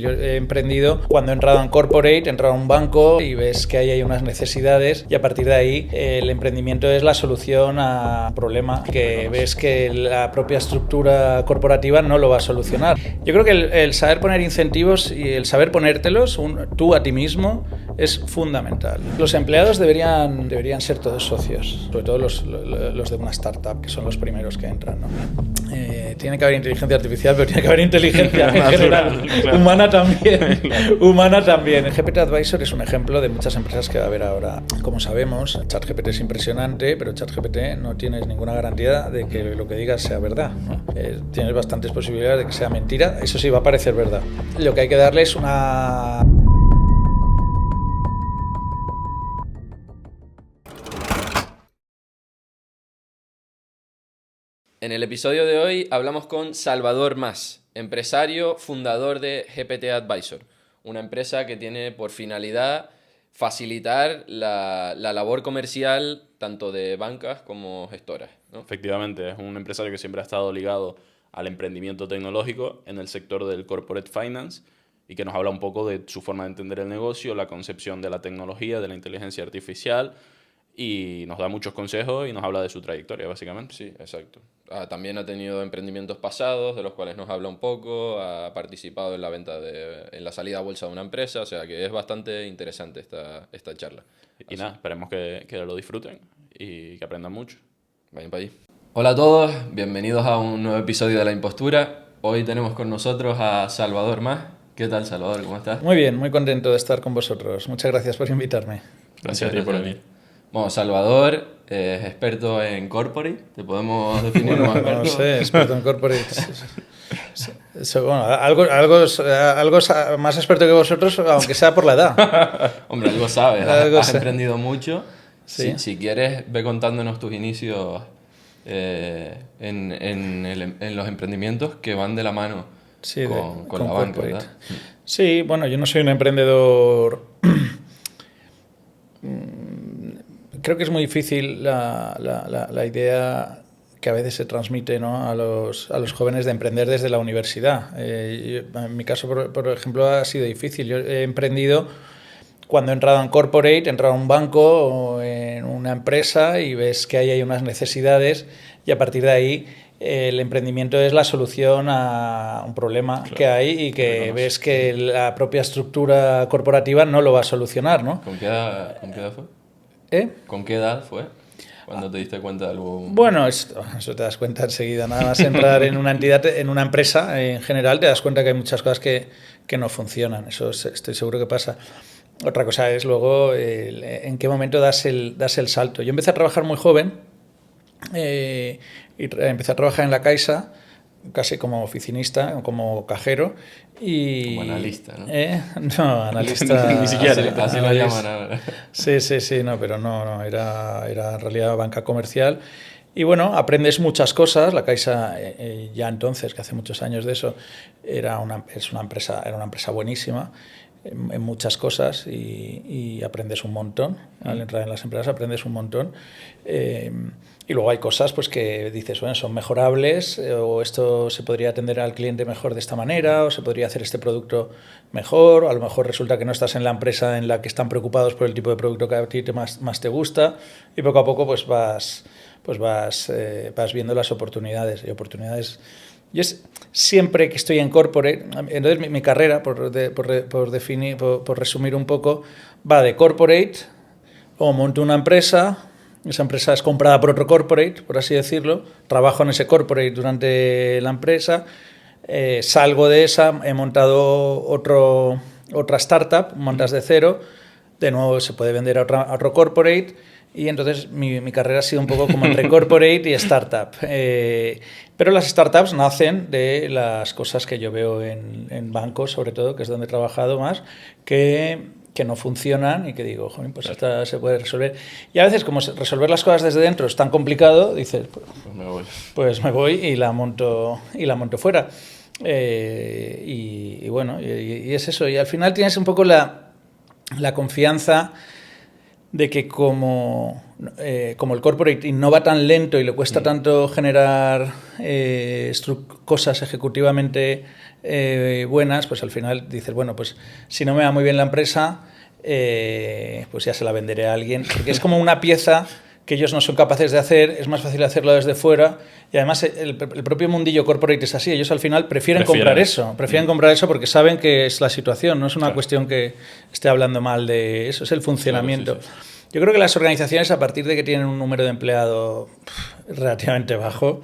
Yo he emprendido cuando he entrado en corporate, he entrado a un banco y ves que ahí hay unas necesidades y a partir de ahí el emprendimiento es la solución a un problema que ves que la propia estructura corporativa no lo va a solucionar. Yo creo que el saber poner incentivos y el saber ponértelos tú a ti mismo es fundamental. Los empleados deberían ser todos socios, sobre todo los de una startup, que son los primeros que entran, ¿no? Tiene que haber inteligencia artificial, pero tiene que haber inteligencia en general, claro. Humana también. El GPT Advisor es un ejemplo de muchas empresas que va a haber ahora. Como sabemos, ChatGPT es impresionante, pero ChatGPT no tienes ninguna garantía de que lo que digas sea verdad, ¿no? Tienes bastantes posibilidades de que sea mentira. Eso sí va a parecer verdad. Lo que hay que darle es una... En el episodio de hoy hablamos con Salvador Mas, empresario, fundador de GPT Advisor, una empresa que tiene por finalidad facilitar la labor comercial tanto de bancas como gestoras, ¿no? Efectivamente, es un empresario que siempre ha estado ligado al emprendimiento tecnológico en el sector del corporate finance y que nos habla un poco de su forma de entender el negocio, la concepción de la tecnología, de la inteligencia artificial, y nos da muchos consejos y nos habla de su trayectoria, básicamente. Sí, exacto. También ha tenido emprendimientos pasados, de los cuales nos habla un poco, ha participado en la en la salida a bolsa de una empresa, o sea que es bastante interesante esta charla. Y nada, esperemos que lo disfruten y que aprendan mucho. Vayan para allí. Hola a todos, bienvenidos a un nuevo episodio de La Impostura. Hoy tenemos con nosotros a Salvador Mas. ¿Qué tal, Salvador? ¿Cómo estás? Muy bien, muy contento de estar con vosotros. Muchas gracias por invitarme. Gracias a ti por venir. Bueno, Salvador es experto en corporate, ¿te podemos definir como experto? No sé, experto en corporate. Bueno, algo más experto que vosotros, aunque sea por la edad. Hombre, algo sabes, has emprendido mucho. Sí. Si quieres, ve contándonos tus inicios en los emprendimientos que van de la mano con la banca, ¿verdad? Sí, bueno, yo no soy un emprendedor... Creo que es muy difícil la idea que a veces se transmite, ¿no?, a los jóvenes de emprender desde la universidad. En mi caso, por ejemplo, ha sido difícil. Yo he emprendido cuando he entrado en corporate, he entrado a un banco o en una empresa y ves que ahí hay unas necesidades y a partir de ahí el emprendimiento es la solución a un problema, claro, que hay y que ves que la propia estructura corporativa no lo va a solucionar, ¿no? ¿Con qué edad fue? ¿Con qué edad fue cuando te diste cuenta de algo? Bueno, eso te das cuenta enseguida. Nada más entrar en una entidad, en una empresa en general, te das cuenta que hay muchas cosas que no funcionan. Eso estoy seguro que pasa. Otra cosa es luego en qué momento das el salto. Yo empecé a trabajar muy joven y empecé a trabajar en la Caixa, casi como oficinista, como cajero. Como analista, ¿no? No, analista... Ni siquiera. Así lo llaman ahora. Sí, no, pero no, era en realidad banca comercial. Y bueno, aprendes muchas cosas. La Caixa, ya entonces, que hace muchos años de eso, era una empresa buenísima en muchas cosas y aprendes un montón. Al entrar en las empresas aprendes un montón. Y luego hay cosas pues que dices, bueno, son mejorables, o esto se podría atender al cliente mejor de esta manera, o se podría hacer este producto mejor, o a lo mejor resulta que no estás en la empresa en la que están preocupados por el tipo de producto que a ti más te gusta, y poco a poco pues vas viendo las oportunidades. Yo siempre que estoy en corporate, entonces mi carrera, por resumir un poco, va de corporate, o monto una empresa. Esa empresa es comprada por otro corporate, por así decirlo. Trabajo en ese corporate durante la empresa. Salgo de esa, he montado otra startup, montas de cero. De nuevo se puede vender a otro corporate. Y entonces mi carrera ha sido un poco como entre corporate y startup. Pero las startups nacen de las cosas que yo veo en bancos, sobre todo, que es donde he trabajado más, que no funcionan y que digo, joder, pues esta se puede resolver. Y a veces, como resolver las cosas desde dentro es tan complicado, dices, pues me voy y la monto fuera. Y bueno, y es eso. Y al final tienes un poco la confianza de que como el corporate innova tan lento y le cuesta tanto generar cosas ejecutivamente buenas, pues al final dices, bueno, pues si no me va muy bien la empresa, pues ya se la venderé a alguien, porque es como una pieza que ellos no son capaces de hacer, es más fácil hacerlo desde fuera, y además el propio mundillo corporate es así, ellos al final prefieren comprar eso porque saben que es la situación, no es una cuestión que esté hablando mal de eso, es el funcionamiento. Claro, sí. Yo creo que las organizaciones, a partir de que tienen un número de empleados relativamente bajo,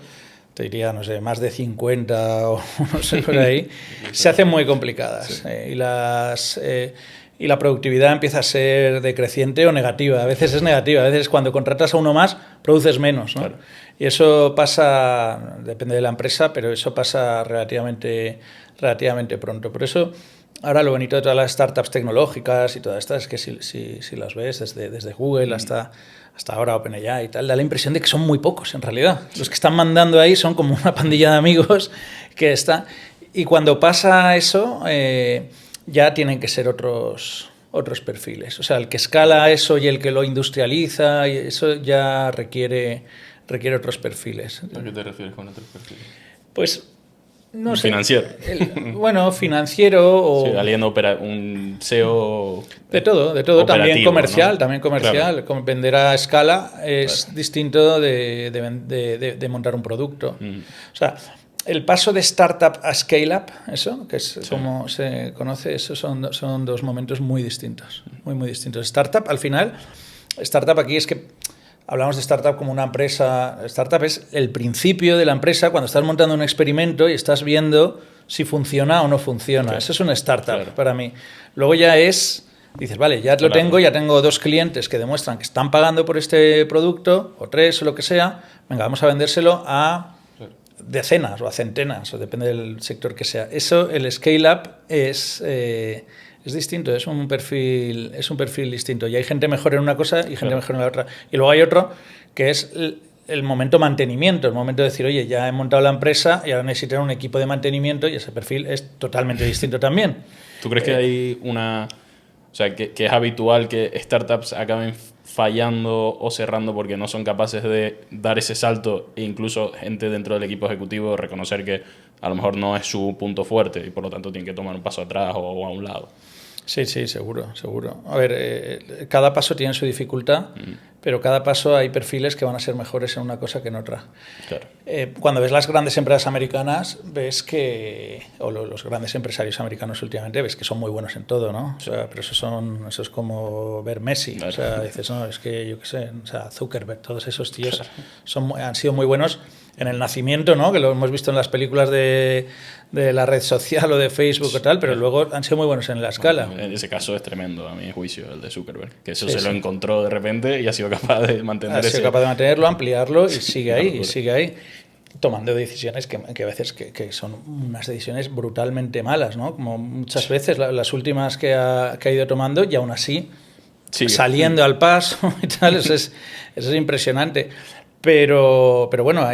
te diría, no sé, más de 50 o no sé, por ahí, se hacen muy complicadas. Sí. Y la productividad empieza a ser decreciente o negativa. A veces es negativa, a veces cuando contratas a uno más, produces menos, ¿no? Claro. Y eso pasa, depende de la empresa, pero eso pasa relativamente pronto. Por eso, ahora lo bonito de todas las startups tecnológicas y todas estas es que si las ves desde Google hasta ahora OpenAI y tal, da la impresión de que son muy pocos en realidad. Sí. Los que están mandando ahí son como una pandilla de amigos que están... Y cuando pasa eso... ya tienen que ser otros perfiles. O sea, el que escala eso y el que lo industrializa, y eso ya requiere otros perfiles. ¿A qué te refieres con otros perfiles? Pues, no sé. Financiero. Bueno, financiero o... Sí, alguien un CEO... De todo. También comercial, ¿no? También comercial. Claro. Vender a escala es distinto de montar un producto. O sea... El paso de startup a scale-up, eso, que es como se conoce, eso son dos momentos muy distintos, muy distintos. Startup, al final, startup aquí es que hablamos de startup como una empresa. Startup es el principio de la empresa cuando estás montando un experimento y estás viendo si funciona o no funciona. Claro. Eso es una startup para mí. Luego ya dices, vale, ya lo tengo, ya tengo 2 clientes que demuestran que están pagando por este producto, o 3 o lo que sea, venga, vamos a vendérselo a decenas o a centenas, o depende del sector que sea. Eso, el scale-up es distinto, es un perfil distinto. Y hay gente mejor en una cosa y gente mejor en la otra. Y luego hay otro que es el momento mantenimiento, el momento de decir, oye, ya he montado la empresa y ahora necesito un equipo de mantenimiento, y ese perfil es totalmente distinto también. ¿Tú crees que hay o sea, que es habitual que startups acaben fallando o cerrando porque no son capaces de dar ese salto, e incluso gente dentro del equipo ejecutivo reconocer que a lo mejor no es su punto fuerte y por lo tanto tienen que tomar un paso atrás o a un lado? Sí, seguro. A ver, cada paso tiene su dificultad, pero cada paso hay perfiles que van a ser mejores en una cosa que en otra. Claro. Cuando ves las grandes empresas americanas, ves que, o los grandes empresarios americanos últimamente, ves que son muy buenos en todo, ¿no? O sea, pero eso es como ver Messi. Claro. O sea, dices, no, es que yo qué sé, o sea, Zuckerberg, todos esos tíos han sido muy buenos en el nacimiento, ¿no? Que lo hemos visto en las películas de la red social o de Facebook o tal, pero luego han sido muy buenos en la escala. En ese caso es tremendo, a mi juicio, el de Zuckerberg, que eso se lo encontró de repente y ha sido capaz de mantener mantenerlo, ampliarlo, y sigue ahí, tomando decisiones que a veces que son unas decisiones brutalmente malas, ¿no? Como muchas veces las últimas que ha ido tomando, y aún así saliendo al paso y tal, eso es impresionante. Pero bueno,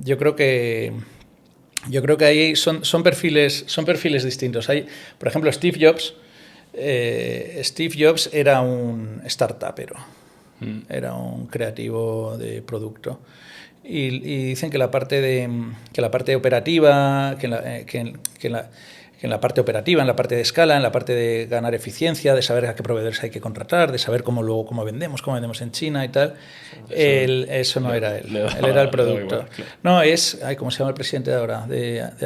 yo creo que ahí son perfiles distintos. Por ejemplo, Steve Jobs era un startupero, era un creativo de producto. Y dicen que la parte operativa, en la parte operativa, en la parte de escala, en la parte de ganar eficiencia, de saber a qué proveedores hay que contratar, de saber cómo vendemos en China y tal, eso no era él. Él era el producto. No, ¿cómo se llama el presidente de ahora?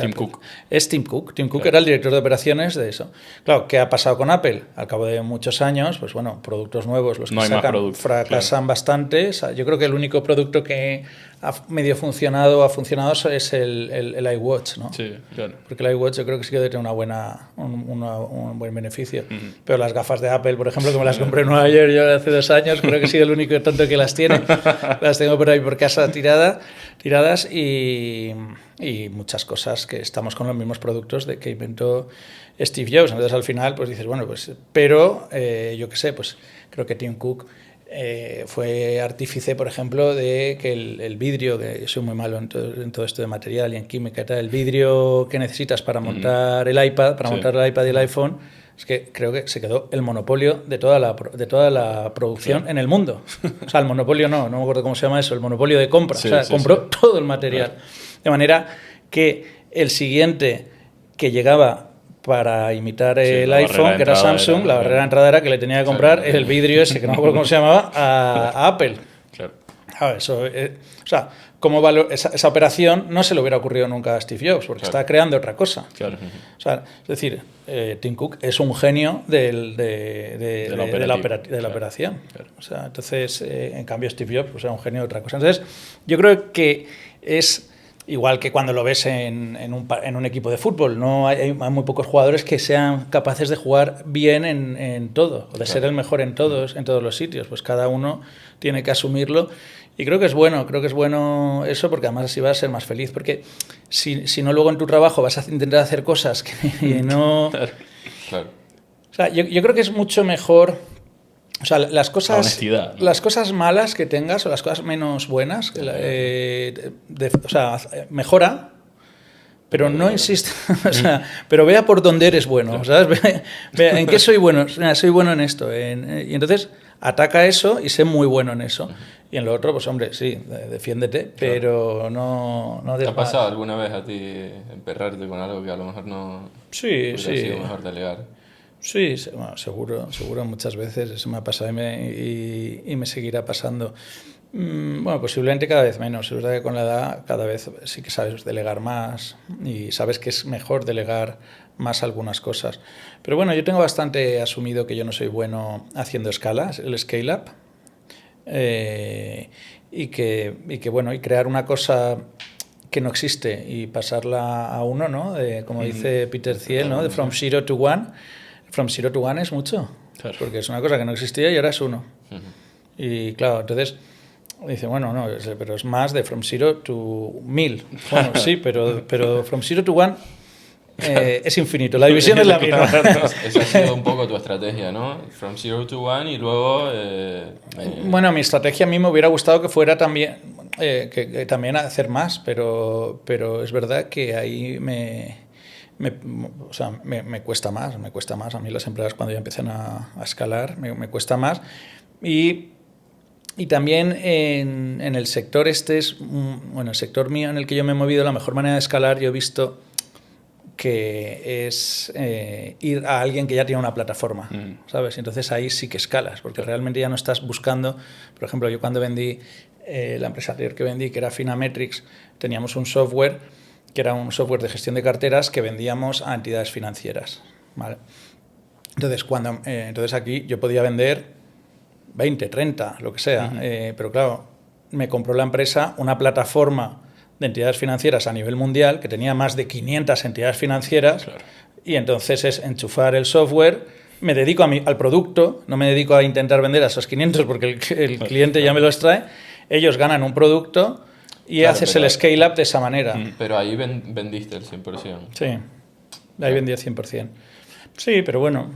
Tim Cook. Es Tim Cook. Tim Cook era el director de operaciones de eso. Claro, ¿qué ha pasado con Apple? Al cabo de muchos años, pues bueno, productos nuevos, los que sacan fracasan bastante. O sea, yo creo que el único producto que ha medio funcionado es el iWatch, ¿no? Sí, claro. Porque el iWatch yo creo que sí que debe tener un buen beneficio. Pero las gafas de Apple, por ejemplo, que me las compré en Nueva York yo hace 2 años, creo que he sido el único tonto que las tiene. Las tengo por ahí por casa tiradas y muchas cosas que estamos con los mismos productos que inventó Steve Jobs. Entonces al final pues dices, bueno, pues pero yo qué sé, pues creo que Tim Cook fue artífice, por ejemplo, de que el vidrio, que yo soy muy malo en todo esto de material y en química y tal, el vidrio que necesitas para montar el iPad, montar el iPad y el iPhone, es que creo que se quedó el monopolio de toda la producción en el mundo. O sea, el monopolio no me acuerdo cómo se llama eso, el monopolio de compra. Sí, o sea, sí, compró sí. todo el material. De manera que el siguiente que llegaba para imitar el iPhone, que era Samsung, la barrera de entrada era que le tenía que comprar el vidrio ese, que no me acuerdo cómo se llamaba, a Apple. Claro. Eso, o sea, esa operación no se le hubiera ocurrido nunca a Steve Jobs, porque está creando otra cosa. Claro. O sea, es decir, Tim Cook es un genio de la operación. Claro. O sea, entonces, en cambio, Steve Jobs pues, era un genio de otra cosa. Entonces, yo creo que es igual que cuando lo ves en un equipo de fútbol. No hay muy pocos jugadores que sean capaces de jugar bien en todo, o de ser el mejor en todos los sitios. Pues cada uno tiene que asumirlo. Y creo que es bueno eso, porque además así vas a ser más feliz. Porque si no, luego en tu trabajo vas a intentar hacer cosas que no... Claro. O sea, yo creo que es mucho mejor... O sea, las cosas, honestidad, ¿no? Las cosas malas que tengas o las cosas menos buenas, o sea, mejora, pero no insista, o sea, pero vea por dónde eres bueno, ¿sabes? Vea en qué soy bueno. Mira, soy bueno en esto. Y entonces ataca eso y sé muy bueno en eso. Y en lo otro, pues hombre, sí, defiéndete, pero no ¿Te ha pasado alguna vez a ti emperrarte con algo que a lo mejor no Sí, hubiera sí. sido mejor delegar? Sí, bueno, seguro muchas veces. Eso me ha pasado y me seguirá pasando. Bueno, posiblemente cada vez menos. Es verdad que con la edad cada vez sí que sabes delegar más y sabes que es mejor delegar más algunas cosas. Pero bueno, yo tengo bastante asumido que yo no soy bueno haciendo escalas, el scale-up. Y que crear una cosa que no existe y pasarla a uno, ¿no? Como dice Peter Thiel, ¿no? De from zero to one. From zero to one es mucho, Claro. porque es una cosa que no existía y ahora es uno. Y claro, entonces dice, bueno, no, pero es más de from zero to 1000. Bueno, sí, pero from zero to one es infinito, la división es la misma. Esa ha sido un poco tu estrategia, ¿no? From zero to one y luego... Bueno, mi estrategia a mí me hubiera gustado que fuera también, que también hacer más, pero es verdad que ahí me cuesta más. A mí las empresas cuando ya empiezan a escalar me cuesta más. Y también en el sector el sector mío en el que yo me he movido, la mejor manera de escalar yo he visto que es ir a alguien que ya tiene una plataforma, ¿sabes? Entonces ahí sí que escalas, porque realmente ya no estás buscando... Por ejemplo, yo cuando vendí la empresa anterior que vendí, que era Finametrics, teníamos un software que era un software de gestión de carteras que vendíamos a entidades financieras, ¿vale? Entonces, entonces aquí yo podía vender 20, 30, lo que sea, pero claro, me compró la empresa una plataforma de entidades financieras a nivel mundial que tenía más de 500 entidades financieras, claro. Y entonces es enchufar el software, me dedico al producto, no me dedico a intentar vender a esos 500 porque el cliente ya me los trae, ellos ganan un producto y claro, haces el scale-up de esa manera. Pero ahí vendiste el 100%. Sí, ahí vendí el 100%. Sí, pero bueno,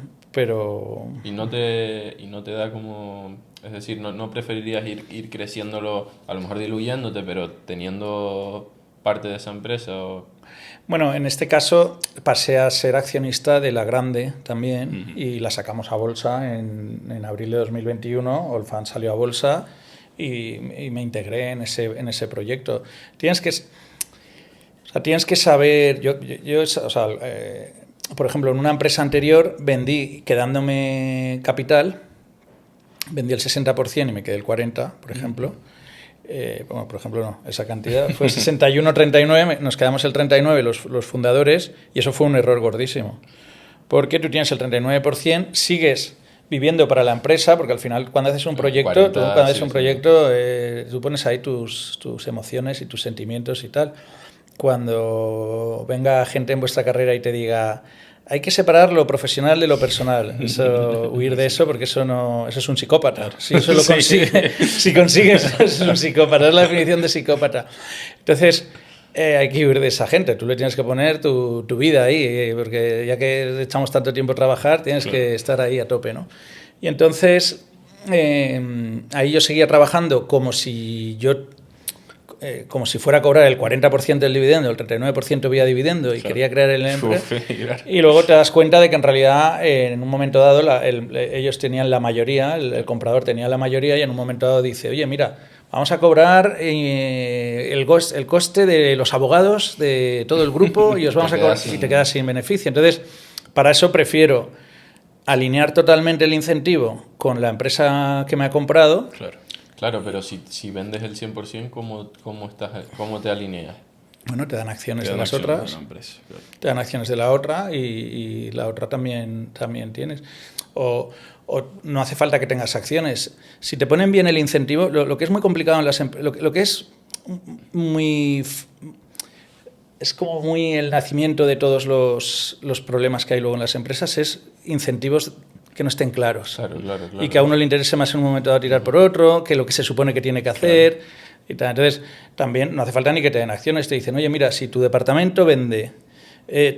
¿Y no te da como... Es decir, no preferirías ir creciéndolo, a lo mejor diluyéndote, pero teniendo parte de esa empresa? ¿O? Bueno, en este caso pasé a ser accionista de la grande también y la sacamos a bolsa en abril de 2021. Allfunds salió a bolsa y me integré en ese proyecto. Tienes que saber... por ejemplo, en una empresa anterior vendí, quedándome capital, vendí el 60% y me quedé el 40%, por ejemplo. Por ejemplo, no, esa cantidad fue 61-39, nos quedamos el 39% los fundadores y eso fue un error gordísimo. Porque tú tienes el 39%, sigues viviendo para la empresa, porque al final cuando haces un proyecto, tú pones ahí tus emociones y tus sentimientos y tal. Cuando venga gente en vuestra carrera y te diga hay que separar lo profesional de lo personal, huir de eso porque eso es un psicópata. Si eso lo consigues, eso es un psicópata, es la definición de psicópata. Entonces hay que huir de esa gente, tú le tienes que poner tu vida ahí, porque ya que echamos tanto tiempo a trabajar, tienes que estar ahí a tope, ¿no? Y entonces ahí yo seguía trabajando como si yo como si fuera a cobrar el 40% del dividendo, el 39% vía dividendo, y Claro. quería crear el empresa. Claro. Y luego te das cuenta de que en realidad en un momento dado ellos tenían la mayoría, el comprador tenía la mayoría, y en un momento dado dice, oye, mira, vamos a cobrar el coste de los abogados de todo el grupo y os vamos a cobrar, y te quedas sin beneficio. Entonces, para eso prefiero alinear totalmente el incentivo con la empresa que me ha comprado. Claro, pero si vendes el 100%, ¿cómo te alineas? Bueno, te dan acciones Te de dan las acciones otras, de una empresa, claro. te dan acciones de la otra y la otra también tienes. O no hace falta que tengas acciones. Si te ponen bien el incentivo, lo que es muy complicado en las lo que es muy... Es como muy el nacimiento de todos los problemas que hay luego en las empresas, es incentivos que no estén claros. Claro. Y que a uno le interese más en un momento dado tirar por otro, que lo que se supone que tiene que hacer. Y tal. Entonces, también no hace falta ni que te den acciones. Te dicen, oye, mira, si tu departamento vende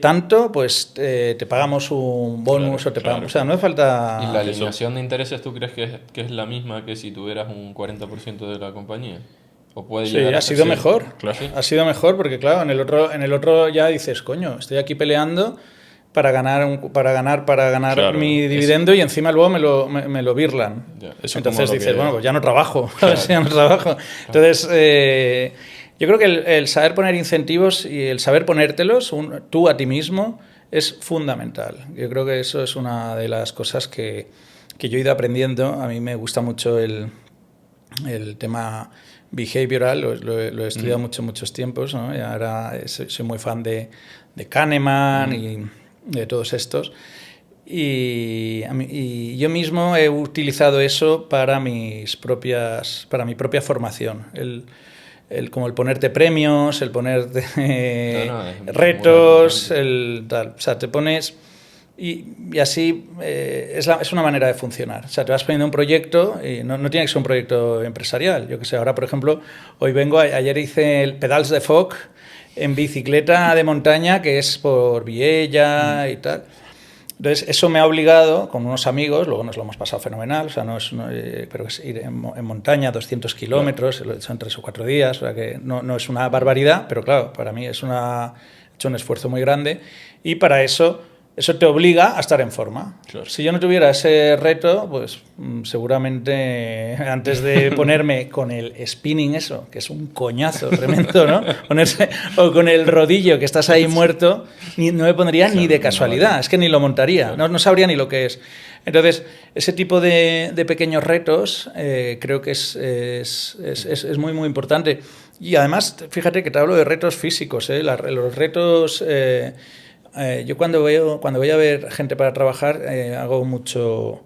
tanto, pues te pagamos un bonus o te pagamos... O sea, no hace falta... ¿Y la alineación de intereses tú crees que es la misma que si tuvieras un 40% de la compañía? ¿O puede Sí, llegar a ha ser? sido mejor. Claro. Ha sido mejor porque, claro, en el otro ya dices, coño, estoy aquí peleando para ganar Claro, mi dividendo y encima luego me lo birlan. Ya. Eso Entonces como lo dices, que- bueno, pues ya no trabajo. Ya no trabajo. Entonces, yo creo que el saber poner incentivos y el saber ponértelos tú a ti mismo es fundamental. Yo creo que eso es una de las cosas que yo he ido aprendiendo. A mí me gusta mucho el tema behavioral, lo he estudiado muchos tiempos, ¿no? Y ahora soy muy fan de Kahneman y de todos estos. Y yo mismo he utilizado eso para mi propia formación. Como el ponerte premios, el ponerte retos, tal. O sea, te pones... Y así es una manera de funcionar. O sea, te vas poniendo un proyecto y no tiene que ser un proyecto empresarial. Yo que sé, ahora, por ejemplo, ayer hice el Pedals de Foc en bicicleta de montaña, que es por Viella y tal. Entonces, eso me ha obligado, con unos amigos, luego nos lo hemos pasado fenomenal, o sea, pero es ir en montaña 200 kilómetros, lo he hecho en 3 o 4 días, o sea, que no es una barbaridad, pero claro, para mí he hecho un esfuerzo muy grande, y para eso te obliga a estar en forma. Claro. Si yo no tuviera ese reto, pues seguramente antes de ponerme con el spinning eso, que es un coñazo tremendo, ¿no? O con el rodillo, que estás ahí muerto, no me pondría ni de casualidad, es que ni lo montaría, no sabría ni lo que es. Entonces, ese tipo de pequeños retos creo que es muy, muy importante. Y además, fíjate que te hablo de retos físicos, los retos... yo cuando voy a ver gente para trabajar hago mucho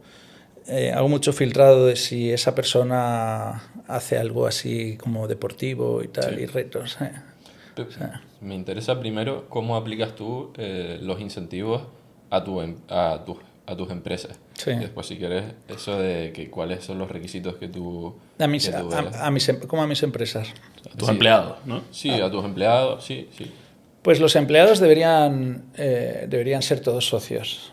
filtrado de si esa persona hace algo así como deportivo y tal, y retos. O sea. Me interesa primero cómo aplicas tú los incentivos a tus empresas. Sí. Y después, si quieres, eso de cuáles son los requisitos que tú ves. Como a mis empresas. A tus empleados, ¿no? Sí, a tus empleados, sí. Pues los empleados deberían ser todos socios.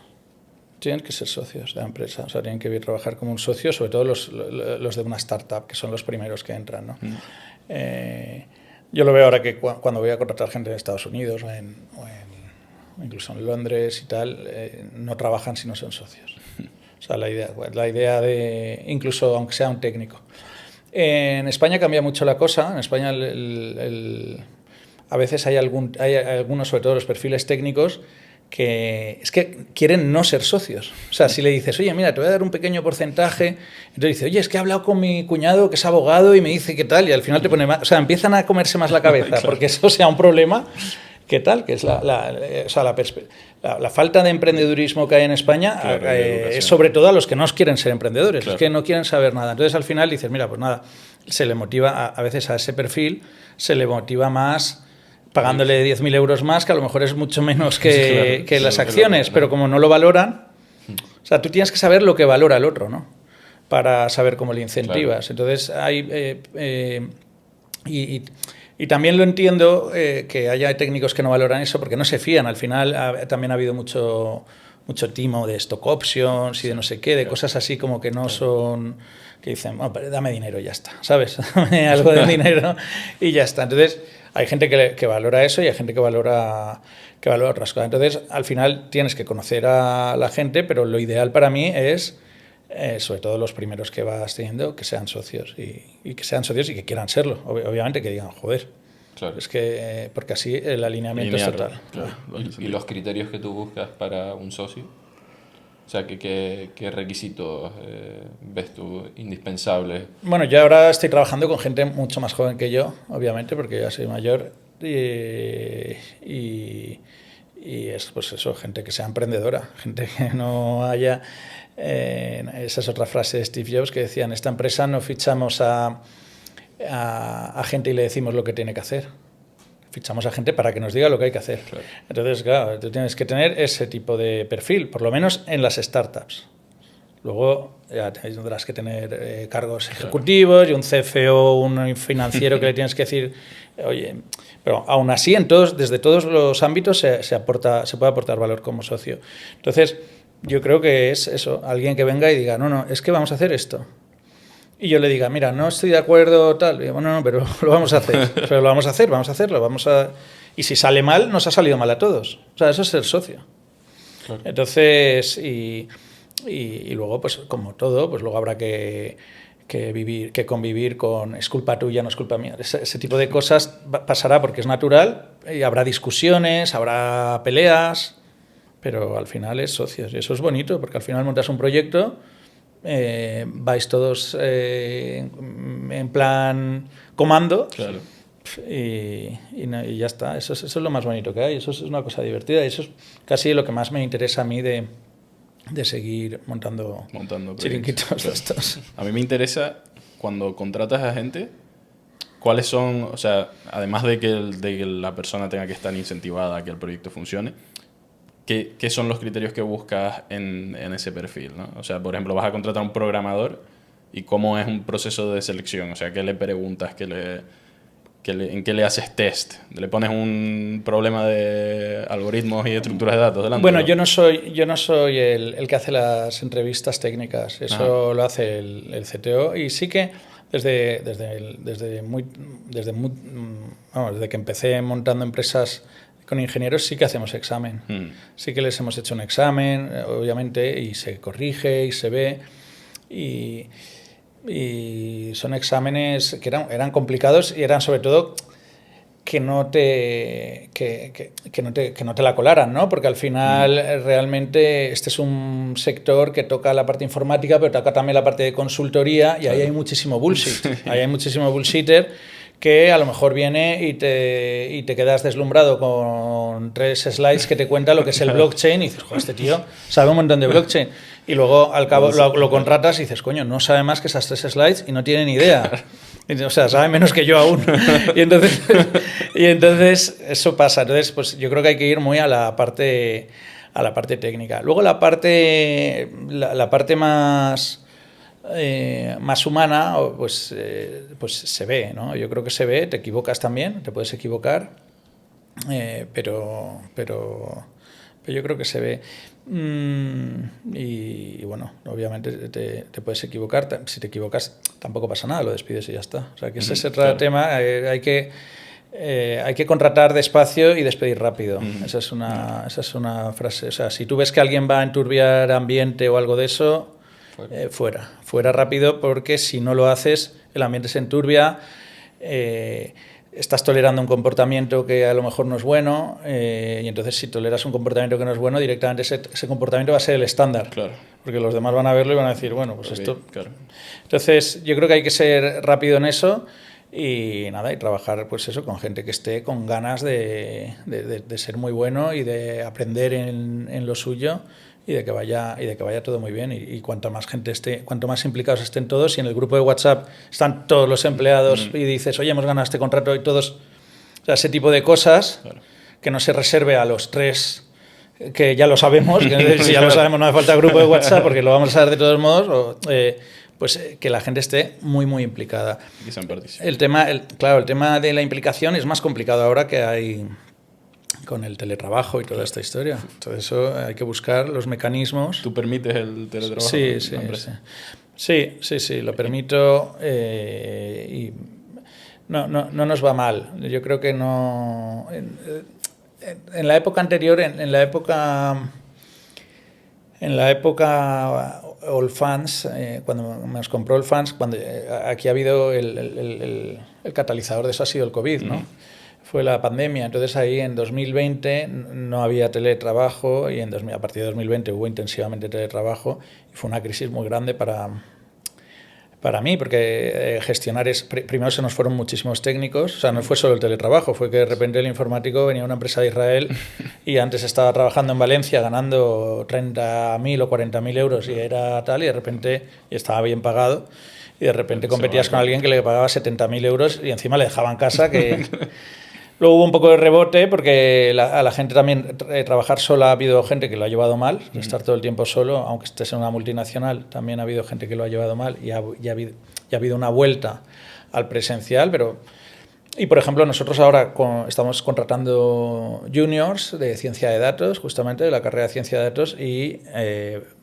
Tienen que ser socios de la empresa. O sea, tienen que trabajar como un socio, sobre todo los de una startup, que son los primeros que entran, ¿no? Yo lo veo ahora que cuando voy a contratar gente en Estados Unidos o incluso en Londres y tal, no trabajan si no son socios. O sea, la idea de, incluso aunque sea un técnico. En España cambia mucho la cosa. En España a veces hay algunos, sobre todo los perfiles técnicos, que es que quieren no ser socios. O sea, si le dices, oye, mira, te voy a dar un pequeño porcentaje, entonces dice, oye, es que he hablado con mi cuñado que es abogado y me dice qué tal, y al final te pone más... O sea, empiezan a comerse más la cabeza, claro, porque eso sea un problema. ¿Qué tal? Que es la falta de emprendedurismo que hay en España, claro, es sobre todo a los que no quieren ser emprendedores, claro, los que no quieren saber nada. Entonces, al final dices, mira, pues nada, se le motiva a veces a ese perfil, se le motiva más pagándole 10.000 euros más, que a lo mejor es mucho menos que las acciones, pero como no lo valoran, o sea, tú tienes que saber lo que valora el otro, ¿no? Para saber cómo le incentivas. Claro. Entonces, y también lo entiendo que haya técnicos que no valoran eso porque no se fían. Al final también ha habido mucho mucho timo de stock options y de no sé qué, de cosas así como que no son, que dicen, bueno, pero dame dinero y ya está, ¿sabes? Dame algo de dinero y ya está. Entonces, hay gente que valora eso y hay gente que valora otras cosas. Entonces, al final tienes que conocer a la gente, pero lo ideal para mí es, sobre todo los primeros que vas teniendo, que sean socios y que sean socios y que quieran serlo. Obviamente que digan, joder, Claro. es que, porque así el alineamiento es total. Claro. ¿Y los criterios que tú buscas para un socio? O sea, ¿qué requisitos ves tú indispensables? Bueno, yo ahora estoy trabajando con gente mucho más joven que yo, obviamente, porque ya soy mayor y es pues eso, gente que sea emprendedora, gente que no haya... esa es otra frase de Steve Jobs que decía, en esta empresa no fichamos a gente y le decimos lo que tiene que hacer. Fichamos a gente para que nos diga lo que hay que hacer. Claro. Entonces, claro, tú tienes que tener ese tipo de perfil, por lo menos en las startups. Luego ya tendrás que tener cargos ejecutivos y un CFO, un financiero que le tienes que decir, oye, pero aún así desde todos los ámbitos se puede aportar valor como socio. Entonces, yo creo que es eso, alguien que venga y diga, no, es que vamos a hacer esto. Y yo le diga, mira, no estoy de acuerdo, tal. Y digo, no, pero lo vamos a hacer. Pero lo vamos a hacer, vamos a hacerlo. Y si sale mal, nos ha salido mal a todos. O sea, eso es ser socio. Claro. Entonces, y luego, pues como todo, pues luego habrá que convivir con es culpa tuya, no es culpa mía. Ese tipo de cosas pasará porque es natural y habrá discusiones, habrá peleas, pero al final es socios. Y eso es bonito porque al final montas un proyecto... vais todos en plan comando Claro. y ya está. Eso es lo más bonito que hay. Eso es una cosa divertida y eso es casi lo que más me interesa a mí de seguir montando chiringuitos de estos. A mí me interesa cuando contratas a gente, cuáles son, o sea, además de que la persona tenga que estar incentivada a que el proyecto funcione, ¿qué son los criterios que buscas en ese perfil, ¿no? O sea, por ejemplo, vas a contratar a un programador y cómo es un proceso de selección. O sea, ¿qué le preguntas? ¿En qué le haces test? ¿Le pones un problema de algoritmos y estructuras de datos delante? Bueno, yo no soy el que hace las entrevistas técnicas. Eso lo hace el CTO. Y sí que desde que empecé montando empresas con ingenieros sí que hacemos examen. Sí que les hemos hecho un examen, obviamente, y se corrige y se ve. Y son exámenes que eran complicados y eran sobre todo que no te la colaran, ¿no? Porque al final realmente este es un sector que toca la parte informática, pero toca también la parte de consultoría y ahí hay muchísimo bullshit. Ahí hay muchísimo bullshitter que a lo mejor viene y te quedas deslumbrado con 3 slides que te cuenta lo que es el blockchain y dices, joder, este tío sabe un montón de blockchain. Y luego al cabo lo contratas y dices, coño, no sabe más que esas 3 slides y no tiene ni idea. O sea, sabe menos que yo aún. Y entonces eso pasa. Entonces, pues yo creo que hay que ir muy a la parte técnica. Luego la parte más humana, pues se ve, ¿no? Yo creo que se ve, te equivocas también, te puedes equivocar, pero yo creo que se ve. Y bueno, obviamente te puedes equivocar. Si te equivocas, tampoco pasa nada, lo despides y ya está. O sea, que ese es otro tema. Hay que contratar despacio y despedir rápido. Esa es una frase. O sea, si tú ves que alguien va a enturbiar ambiente o algo de eso, fuera rápido, porque si no lo haces, el ambiente se enturbia, estás tolerando un comportamiento que a lo mejor no es bueno, y entonces si toleras un comportamiento que no es bueno, directamente ese comportamiento va a ser el estándar. Claro. Porque los demás van a verlo y van a decir, bueno, pues esto... Claro. Entonces, yo creo que hay que ser rápido en eso y nada, y trabajar pues eso con gente que esté con ganas de ser muy bueno y de aprender en lo suyo y de que vaya todo muy bien. Y cuanto más gente esté, cuanto más implicados estén todos, y en el grupo de WhatsApp están todos los empleados y dices, oye, hemos ganado este contrato y todos, o sea, ese tipo de cosas, claro, que no se reserve a los 3 que ya lo sabemos, que si ya lo sabemos no hace falta grupo de WhatsApp porque lo vamos a saber de todos modos, pues que la gente esté muy implicada. Y sean partícipes. El tema de la implicación es más complicado ahora que hay con el teletrabajo y toda esta historia. Todo eso hay que buscar los mecanismos. ¿Tú permites el teletrabajo? Sí, sí, sí, lo permito y no nos va mal. Yo creo que no... En la época anterior, en la época Allfunds, cuando nos compró Allfunds, cuando aquí ha habido el catalizador de eso ha sido el COVID, ¿no? Fue la pandemia. Entonces ahí en 2020 no había teletrabajo y a partir de 2020 hubo intensivamente teletrabajo y fue una crisis muy grande para mí, porque gestionar primero se nos fueron muchísimos técnicos, o sea, no fue solo el teletrabajo, fue que de repente el informático venía a una empresa de Israel y antes estaba trabajando en Valencia ganando 30.000 o 40.000 euros y era tal, y de repente y estaba bien pagado, y de repente competías con alguien que le pagaba 70.000 euros y encima le dejaban casa que... Luego hubo un poco de rebote porque a la gente también trabajar sola ha habido gente que lo ha llevado mal, estar todo el tiempo solo, aunque estés en una multinacional, también ha habido gente que lo ha llevado mal y ha habido una vuelta al presencial, pero... Y, por ejemplo, nosotros ahora estamos contratando juniors de ciencia de datos, justamente de la carrera de ciencia de datos, y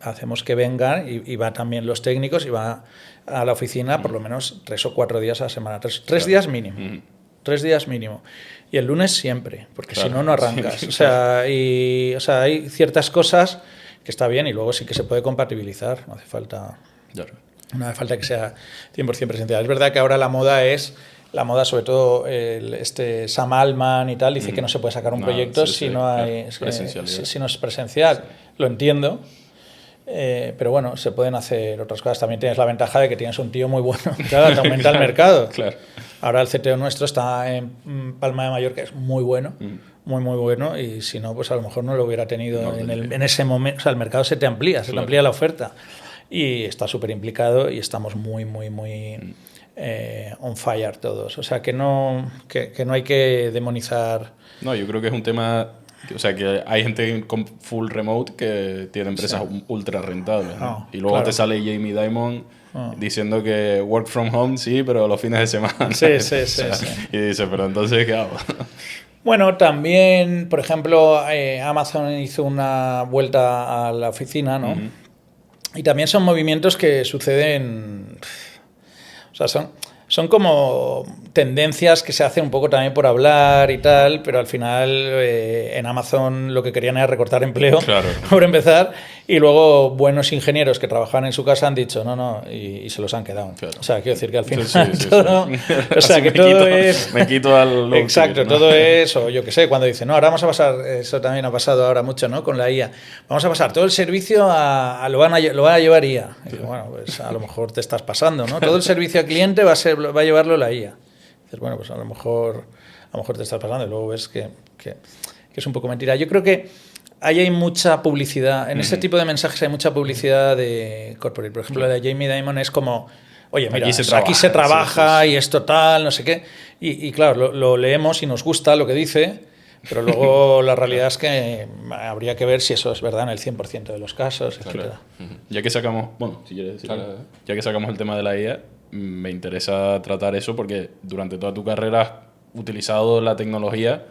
hacemos que vengan y va también los técnicos y va a la oficina por lo menos 3 o 4 días a la semana, tres días mínimo. 3 días mínimo. Y el lunes siempre, porque si no, no arrancas. Sí, o sea, hay ciertas cosas que está bien y luego sí que se puede compatibilizar. No hace falta, no hace falta que sea 100% presencial. Es verdad que ahora la moda, sobre todo Sam Altman y tal, dice que no se puede sacar un proyecto si no es presencial. Lo entiendo. Pero bueno, se pueden hacer otras cosas. También tienes la ventaja de que tienes un tío muy bueno. Claro, te aumenta el mercado. Claro. Ahora el CTO nuestro está en Palma de Mallorca, es muy bueno, muy bueno, y si no, pues a lo mejor no lo hubiera tenido en ese momento. O sea, el mercado se te amplía, te amplía la oferta. Y está súper implicado y estamos muy on fire todos. O sea, que no hay que demonizar. No, yo creo que es un tema... O sea, que hay gente con full remote que tiene empresas ultra rentables, ¿no? Y luego te sale Jamie Dimon diciendo que work from home, sí, pero los fines de semana. Sí. Y dice, pero entonces, ¿qué hago? Bueno, también, por ejemplo, Amazon hizo una vuelta a la oficina, ¿no? Y también son movimientos que suceden... O sea, son como tendencias que se hacen un poco también por hablar y tal, pero al final en Amazon lo que querían era recortar empleo, por empezar, y luego buenos ingenieros que trabajaban en su casa han dicho no, y se los han quedado. Claro. O sea, quiero decir que al final todo... O sea, que todo es... Me quito al... Exacto, ¿no? Todo es, o yo qué sé, cuando dicen, no, ahora vamos a pasar, eso también ha pasado ahora mucho, ¿no? Con la IA, vamos a pasar todo el servicio lo van a llevar IA. Y digo, bueno, pues a lo mejor te estás pasando, ¿no? Todo el servicio al cliente va a llevarlo la IA. Dices, bueno, pues a lo mejor te estás pasando y luego ves que es un poco mentira. Yo creo que ahí hay mucha publicidad, en este tipo de mensajes hay mucha publicidad de corporate. Por ejemplo, la de Jamie Dimon es como, oye, mira, aquí se trabaja y esto tal, no sé qué. Y claro, lo leemos y nos gusta lo que dice, pero luego la realidad es que habría que ver si eso es verdad en el 100% de los casos, etc. Claro. Ya que sacamos, si quieres decir, ya que sacamos el tema de la IA, me interesa tratar eso porque durante toda tu carrera has utilizado la tecnología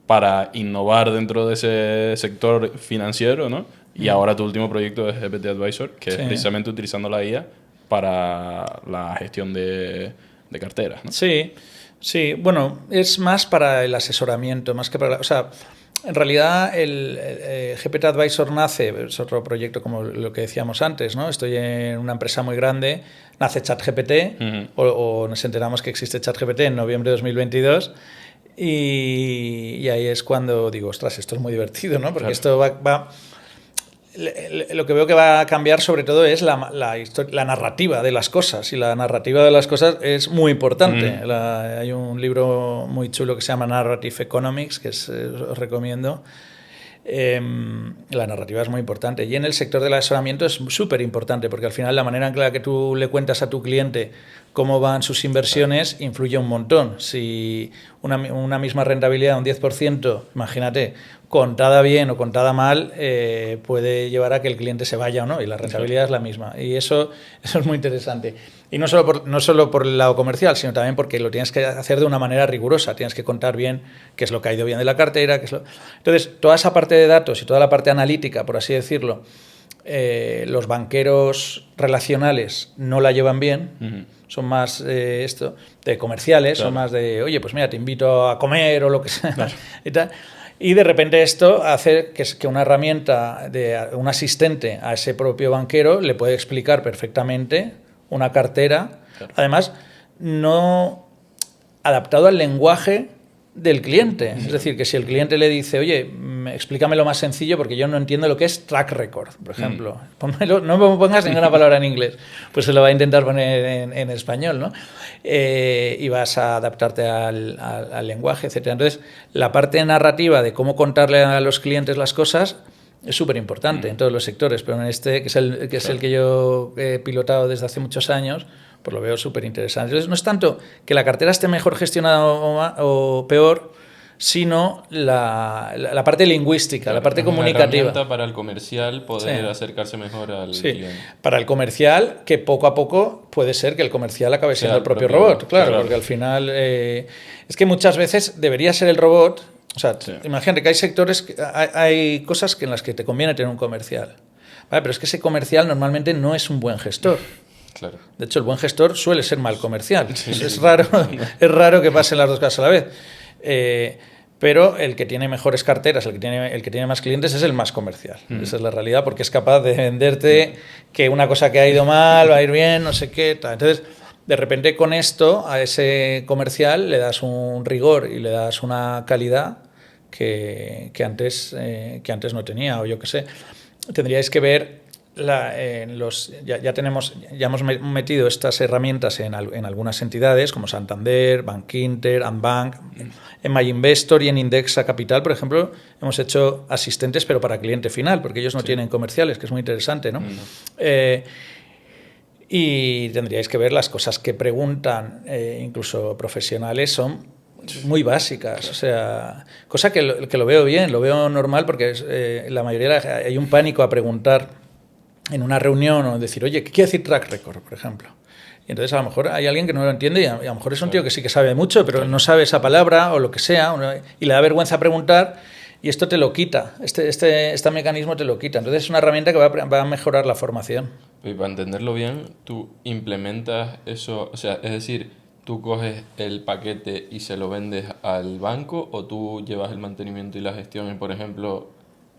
para innovar dentro de ese sector financiero, ¿no? Y ahora tu último proyecto es GPT Advisor, que es precisamente utilizando la IA para la gestión de carteras, ¿no? Sí, bueno, es más para el asesoramiento, más que para... O sea, en realidad el GPT Advisor nace, es otro proyecto como lo que decíamos antes, ¿no? Estoy en una empresa muy grande, nace ChatGPT, o nos enteramos que existe ChatGPT en noviembre de 2022, y ahí es cuando digo, ostras, esto es muy divertido, ¿no? Porque esto va lo que veo que va a cambiar sobre todo es la narrativa de las cosas, y la narrativa de las cosas es muy importante. Hay un libro muy chulo que se llama Narrative Economics, que os recomiendo. La narrativa es muy importante, y en el sector del asesoramiento es súper importante, porque al final la manera en la que tú le cuentas a tu cliente cómo van sus inversiones influye un montón. Si una misma rentabilidad, un 10%, imagínate, contada bien o contada mal, puede llevar a que el cliente se vaya o no, y la rentabilidad es la misma. Y eso es muy interesante. Y no solo por el lado comercial, sino también porque lo tienes que hacer de una manera rigurosa. Tienes que contar bien qué es lo que ha ido bien de la cartera. Entonces, toda esa parte de datos y toda la parte analítica, por así decirlo, los banqueros relacionales no la llevan bien. Son más de comerciales, son más de, oye, pues mira, te invito a comer o lo que sea. Y tal. Y de repente esto hace que una herramienta, un asistente a ese propio banquero le puede explicar perfectamente una cartera, además no adaptado al lenguaje del cliente. Es decir, que si el cliente le dice, oye, explícame lo más sencillo porque yo no entiendo lo que es track record, por ejemplo. No me pongas ninguna palabra en inglés, pues se lo va a intentar poner en español, ¿no? Y vas a adaptarte al lenguaje, etcétera. Entonces, la parte narrativa de cómo contarle a los clientes las cosas es súper importante en todos los sectores, pero en este, que es el que yo he pilotado desde hace muchos años, pues lo veo súper interesante. Entonces, no es tanto que la cartera esté mejor gestionada o peor, sino la parte lingüística, claro, la parte es comunicativa. Una herramienta para el comercial poder acercarse mejor al cliente. Para el comercial, que poco a poco puede ser que el comercial acabe siendo el propio robot, claro, porque al final es que muchas veces debería ser el robot. O sea, imagínate que hay sectores, hay cosas en las que te conviene tener un comercial, ¿vale? Pero es que ese comercial normalmente no es un buen gestor. Claro. De hecho, el buen gestor suele ser mal comercial. Es raro que pasen las dos cosas a la vez. Pero el que tiene mejores carteras, el que tiene más clientes es el más comercial. Esa es la realidad, porque es capaz de venderte que una cosa que ha ido mal va a ir bien, no sé qué, tal. Entonces, de repente con esto a ese comercial le das un rigor y le das una calidad que antes no tenía, o yo qué sé. Tendríais que ver ya hemos metido estas herramientas en algunas entidades como Santander, Bankinter, Andbank, en MyInvestor y en Indexa Capital, por ejemplo, hemos hecho asistentes pero para cliente final, porque ellos no tienen comerciales, que es muy interesante, ¿no? Y tendríais que ver las cosas que preguntan, incluso profesionales, son muy básicas, o sea, cosa que lo veo bien, lo veo normal, porque la mayoría hay un pánico a preguntar en una reunión o decir, oye, ¿qué quiere decir track record, por ejemplo? Y entonces a lo mejor hay alguien que no lo entiende y a lo mejor es un tío que sí que sabe mucho, pero no sabe esa palabra o lo que sea, y le da vergüenza preguntar, y esto te lo quita, este mecanismo te lo quita. Entonces es una herramienta que va a mejorar la formación. Y para entenderlo bien, tú implementas eso, o sea, es decir, tú coges el paquete y se lo vendes al banco, o tú llevas el mantenimiento y la gestión, y por ejemplo,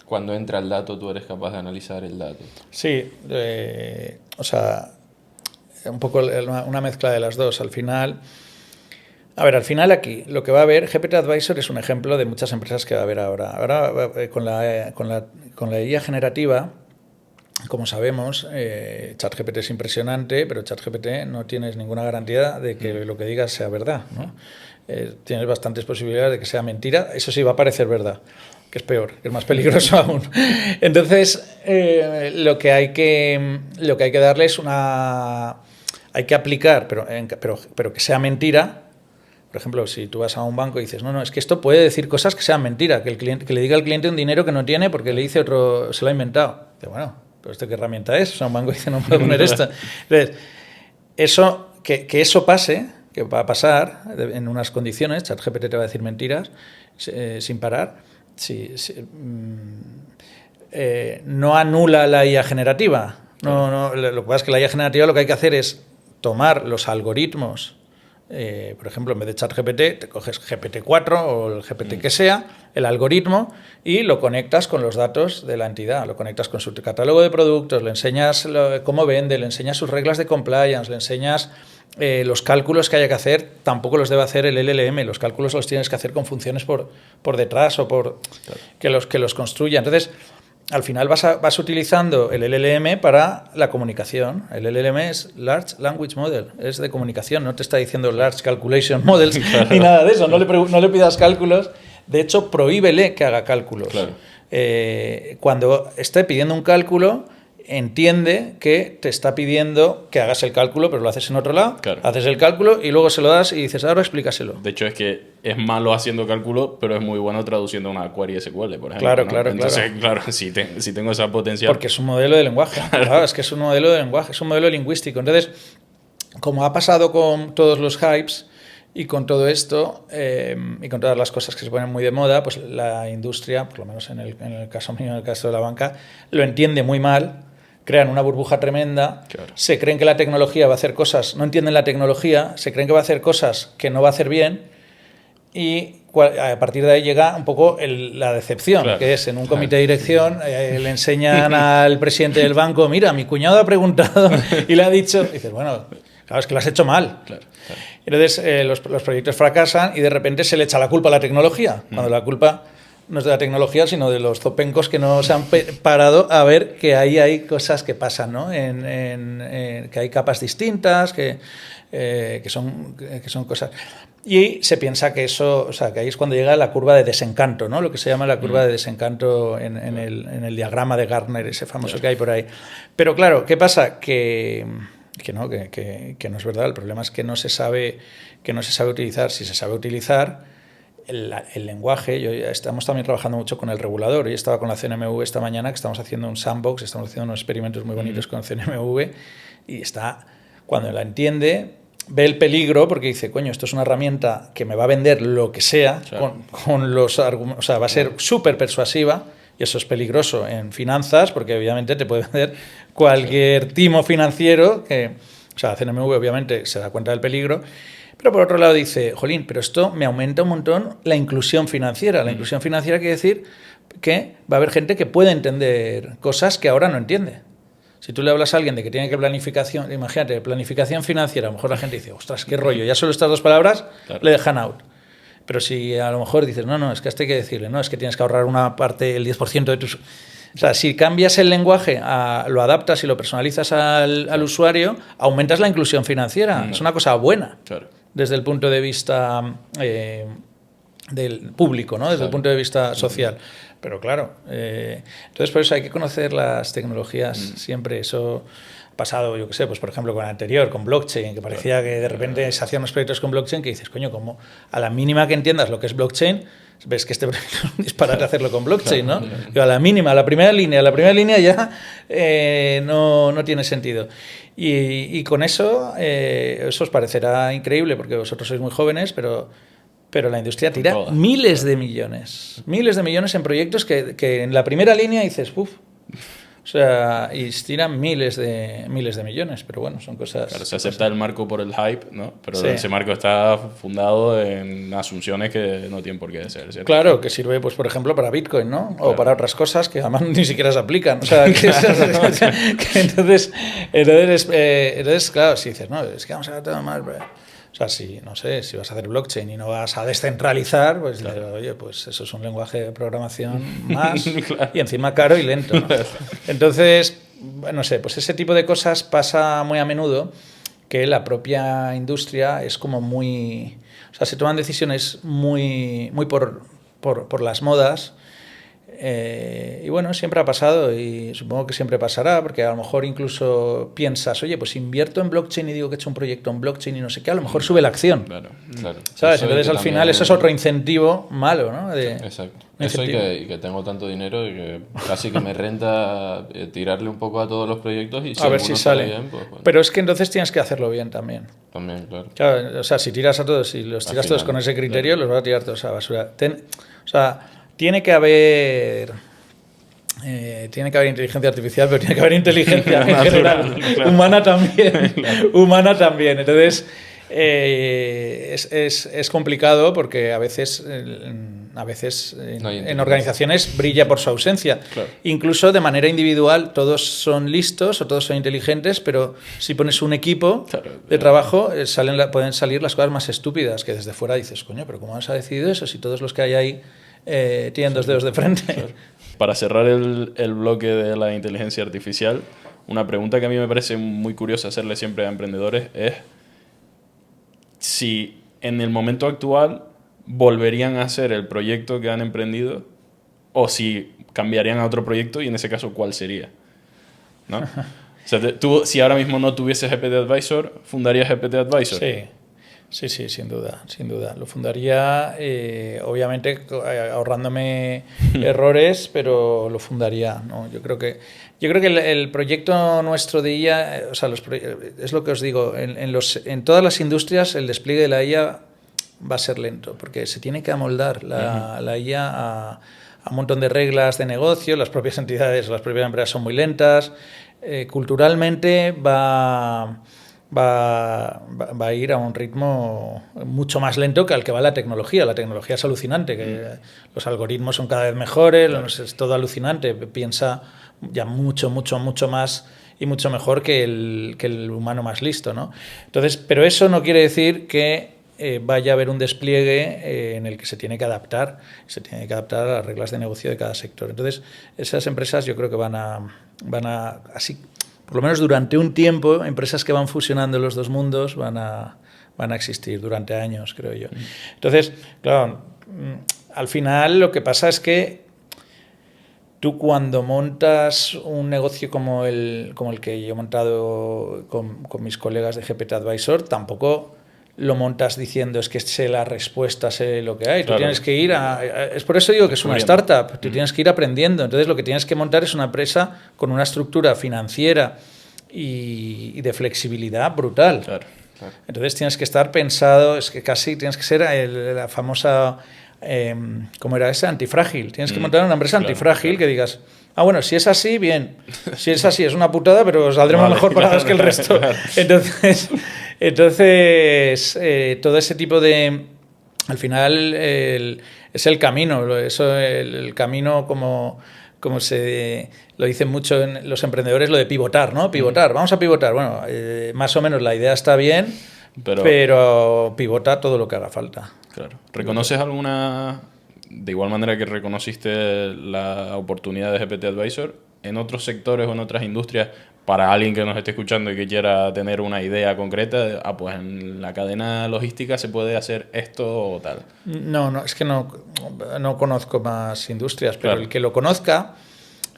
cuando entra el dato, tú eres capaz de analizar el dato. Sí, o sea, un poco una mezcla de las dos. Al final aquí lo que va a haber, GPT Advisor es un ejemplo de muchas empresas que va a haber ahora. Ahora con la IA generativa, como sabemos, ChatGPT es impresionante, pero ChatGPT no tienes ninguna garantía de que lo que digas sea verdad, ¿no? Tienes bastantes posibilidades de que sea mentira. Eso sí va a parecer verdad, que es peor, que es más peligroso aún. Entonces, lo que hay que darle es hay que aplicar, pero que sea mentira. Por ejemplo, si tú vas a un banco y dices, no, es que esto puede decir cosas que sean mentira, que le diga al cliente un dinero que no tiene porque le dice otro, se lo ha inventado. Dice, bueno, pero ¿esto qué herramienta es? O sea, un banco dice, no puedo poner esto. Entonces, que eso pase, que va a pasar en unas condiciones, ChatGPT te va a decir mentiras sin parar, no anula la IA generativa. No, lo que pasa es que la IA generativa lo que hay que hacer es tomar los algoritmos. Por ejemplo, en vez de ChatGPT, te coges GPT-4 o el GPT que sea, el algoritmo, y lo conectas con los datos de la entidad, lo conectas con su catálogo de productos, le enseñas cómo vende, le enseñas sus reglas de compliance, le enseñas los cálculos que haya que hacer. Tampoco los debe hacer el LLM, los cálculos los tienes que hacer con funciones por detrás o que los construya. Entonces, al final vas utilizando el LLM para la comunicación. El LLM es Large Language Model, es de comunicación, no te está diciendo Large Calculation Models ni nada de eso, no le pidas cálculos. De hecho, prohíbele que haga cálculos. Claro. Cuando esté pidiendo un cálculo, entiende que te está pidiendo que hagas el cálculo, pero lo haces en otro lado, Claro. haces el cálculo y luego se lo das y dices, ahora explícaselo. De hecho, es que es malo haciendo cálculo, pero es muy bueno traduciendo una query SQL, por ejemplo. Claro, ¿no? claro, Entonces, claro, si tengo esa potencial... Porque es un modelo de lenguaje. Claro, es que es un modelo de lenguaje, es un modelo lingüístico. Entonces, como ha pasado con todos los hypes y con todo esto y con todas las cosas que se ponen muy de moda, pues la industria, por lo menos en el caso mío, en el caso de la banca, lo entiende muy mal, crean una burbuja tremenda, Claro. se creen que la tecnología va a hacer cosas, no entienden la tecnología, se creen que va a hacer cosas que no va a hacer bien y a partir de ahí llega un poco la decepción, Claro. que es en un comité de dirección, le enseñan al presidente del banco, mira, mi cuñado ha preguntado y le ha dicho, y dices, bueno, claro, es que lo has hecho mal. Claro. Entonces los proyectos fracasan y de repente se le echa la culpa a la tecnología, cuando la culpa no es de la tecnología, sino de los zopencos que no se han parado a ver que ahí hay cosas que pasan, ¿no? Que hay capas distintas, que son cosas. Y se piensa que eso, o sea, que ahí es cuando llega la curva de desencanto, ¿no? Lo que se llama la curva de desencanto en el diagrama de Gartner, ese famoso que hay por ahí. Pero claro, ¿qué pasa? Que no es verdad. El problema es que no se sabe utilizar. Si se sabe utilizar el lenguaje, estamos también trabajando mucho con el regulador. Yo estaba con la CNMV esta mañana, que estamos haciendo un sandbox, estamos haciendo unos experimentos muy bonitos con CNMV, y cuando la entiende, ve el peligro, porque dice, coño, esto es una herramienta que me va a vender lo que sea, Claro. con los argumentos, o sea, va a ser súper persuasiva, y eso es peligroso en finanzas, porque obviamente te puede vender cualquier timo financiero, o sea, CNMV obviamente se da cuenta del peligro, pero por otro lado dice, jolín, pero esto me aumenta un montón la inclusión financiera. La inclusión financiera quiere decir que va a haber gente que puede entender cosas que ahora no entiende. Si tú le hablas a alguien de que tiene que planificación, imagínate, planificación financiera, a lo mejor la gente dice, ostras, qué rollo, ya solo estas dos palabras le dejan out. Pero si a lo mejor dices, no, es que esto hay que decirle, no, es que tienes que ahorrar una parte, el 10% de tus... O sea, si cambias el lenguaje, lo adaptas y lo personalizas al usuario, aumentas la inclusión financiera. Es una cosa buena. Claro. Desde el punto de vista del público, ¿no? Desde el punto de vista social. Pero claro, entonces por eso hay que conocer las tecnologías siempre. Eso ha pasado, yo qué sé, pues por ejemplo con el anterior, con blockchain, que parecía que de repente se hacían unos proyectos con blockchain que dices, coño, como a la mínima que entiendas lo que es blockchain, ves que este proyecto es un disparate hacerlo con blockchain, ¿no? Pero a la mínima, a la primera línea ya no tiene sentido. Y con eso, eso os parecerá increíble porque vosotros sois muy jóvenes, pero la industria tira miles de millones en proyectos que en la primera línea dices, uff, o sea, y tiran miles de millones, pero bueno, son cosas... Claro, se acepta el marco por el hype, ¿no? Pero Sí. ese marco está fundado en asunciones que no tienen por qué ser, ¿cierto? Claro, que sirve, pues por ejemplo, para Bitcoin, ¿no? Claro. O para otras cosas que además ni siquiera se aplican. O sea, entonces, claro, si dices, no, es que vamos a hacer todo más... O sea, si vas a hacer blockchain y no vas a descentralizar, pues claro. Oye, pues eso es un lenguaje de programación más claro. Y encima caro y lento, ¿no? Entonces, no sé, pues ese tipo de cosas pasa muy a menudo, que la propia industria es como muy... O sea, se toman decisiones muy por las modas. Y bueno, siempre ha pasado y supongo que siempre pasará, porque a lo mejor incluso piensas, oye, pues invierto en blockchain y digo que he hecho un proyecto en blockchain y no sé qué, a lo mejor sube la acción. Claro. ¿Sabes? Entonces al final eso es otro incentivo malo, ¿no? Exacto. Eso y que tengo tanto dinero y que casi que me renta tirarle un poco a todos los proyectos y a ver si sale bien, pues, bueno. Pero es que entonces tienes que hacerlo bien también. También, Claro, o sea, si tiras a todos, si los tiras todos con ese criterio, los vas a tirar todos a basura. O sea, tiene que haber inteligencia artificial, pero tiene que haber inteligencia en general, humana también. Entonces, es complicado porque a veces en organizaciones brilla por su ausencia. Claro. Incluso de manera individual todos son listos o todos son inteligentes, pero si pones un equipo de trabajo pueden salir las cosas más estúpidas, que desde fuera dices, coño, pero ¿cómo has decidido eso si todos los que hay ahí tienen dos dedos de frente? Claro. Para cerrar el bloque de la inteligencia artificial, una pregunta que a mí me parece muy curiosa hacerle siempre a emprendedores es si en el momento actual volverían a hacer el proyecto que han emprendido o si cambiarían a otro proyecto y en ese caso, ¿cuál sería? ¿no? O sea, tú, si ahora mismo no tuvieses GPT Advisor, ¿fundarías GPT Advisor? Sí. Sí, sí, sin duda, sin duda. Lo fundaría, obviamente, ahorrándome errores, pero lo fundaría, ¿no? Yo creo que el proyecto nuestro de IA, o sea, es lo que os digo, en todas las industrias el despliegue de la IA va a ser lento, porque se tiene que amoldar la IA a un montón de reglas de negocio, las propias entidades, las propias empresas son muy lentas, culturalmente va a ir a un ritmo mucho más lento que al que va la tecnología. La tecnología es alucinante, que los algoritmos son cada vez mejores, claro. Es todo alucinante, piensa ya mucho más y mucho mejor que el humano más listo, ¿no? Entonces, pero eso no quiere decir que vaya a haber un despliegue en el que se tiene que adaptar a las reglas de negocio de cada sector. Entonces, esas empresas yo creo que van a así, por lo menos durante un tiempo, empresas que van fusionando los dos mundos van a existir durante años, creo yo. Entonces, claro, al final lo que pasa es que tú cuando montas un negocio como el que yo he montado con mis colegas de GPT Advisor, tampoco lo montas diciendo es que sé la respuesta, sé lo que hay. Claro. Tú tienes que ir es por eso digo que es una startup. Tú tienes que ir aprendiendo. Entonces lo que tienes que montar es una empresa con una estructura financiera y de flexibilidad brutal. Claro. Entonces tienes que estar pensado, es que casi tienes que ser la famosa, ¿cómo era esa? Antifrágil. Tienes que montar una empresa antifrágil que digas, bueno, si es así, bien. Si es así, es una putada, pero saldremos mejor parados que el resto. Entonces todo ese tipo de... Al final es el camino. El camino como se lo dicen mucho en los emprendedores, lo de pivotar, ¿no? Pivotar, vamos a pivotar. Bueno, más o menos la idea está bien, pero pivota todo lo que haga falta. Claro. ¿Reconoces alguna... De igual manera que reconociste la oportunidad de GPT Advisor, en otros sectores o en otras industrias, para alguien que nos esté escuchando y que quiera tener una idea concreta, pues en la cadena logística se puede hacer esto o tal? No, es que no conozco más industrias, pero el que lo conozca,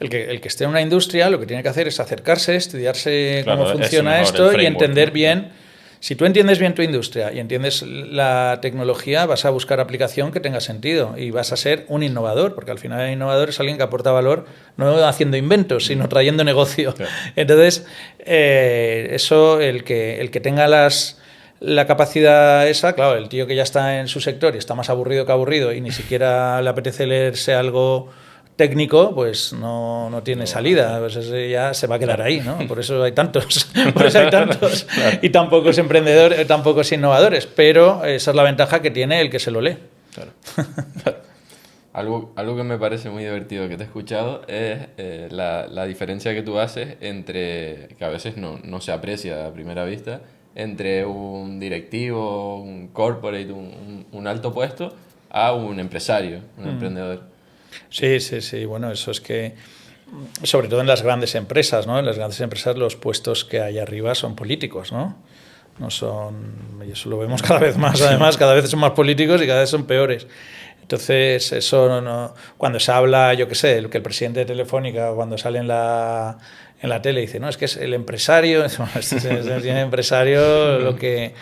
el que esté en una industria, lo que tiene que hacer es acercarse, estudiarse cómo funciona esto y entender bien. Si tú entiendes bien tu industria y entiendes la tecnología, vas a buscar aplicación que tenga sentido y vas a ser un innovador, porque al final el innovador es alguien que aporta valor no haciendo inventos, sino trayendo negocio. Claro. Entonces, eso, el que tenga la capacidad esa, claro, el tío que ya está en su sector y está más aburrido que aburrido y ni siquiera le apetece leerse algo técnico, pues no tiene salida, pues ese ya se va a quedar ahí, ¿no? Por eso hay tantos, claro. Y tan pocos emprendedores, tan pocos innovadores, pero esa es la ventaja que tiene el que se lo lee. Claro. Algo que me parece muy divertido que te he escuchado es la diferencia que tú haces entre, que a veces no se aprecia a primera vista, entre un directivo, un corporate, un alto puesto, a un empresario, un emprendedor. Sí. Bueno, eso es que, sobre todo en las grandes empresas, ¿no? En las grandes empresas los puestos que hay arriba son políticos, ¿no? No son... Y eso lo vemos cada vez más, además, cada vez son más políticos y cada vez son peores. Entonces, eso cuando se habla, yo qué sé, que el presidente de Telefónica, cuando sale en la tele, dice, no, es que es el empresario, tiene empresario, lo que...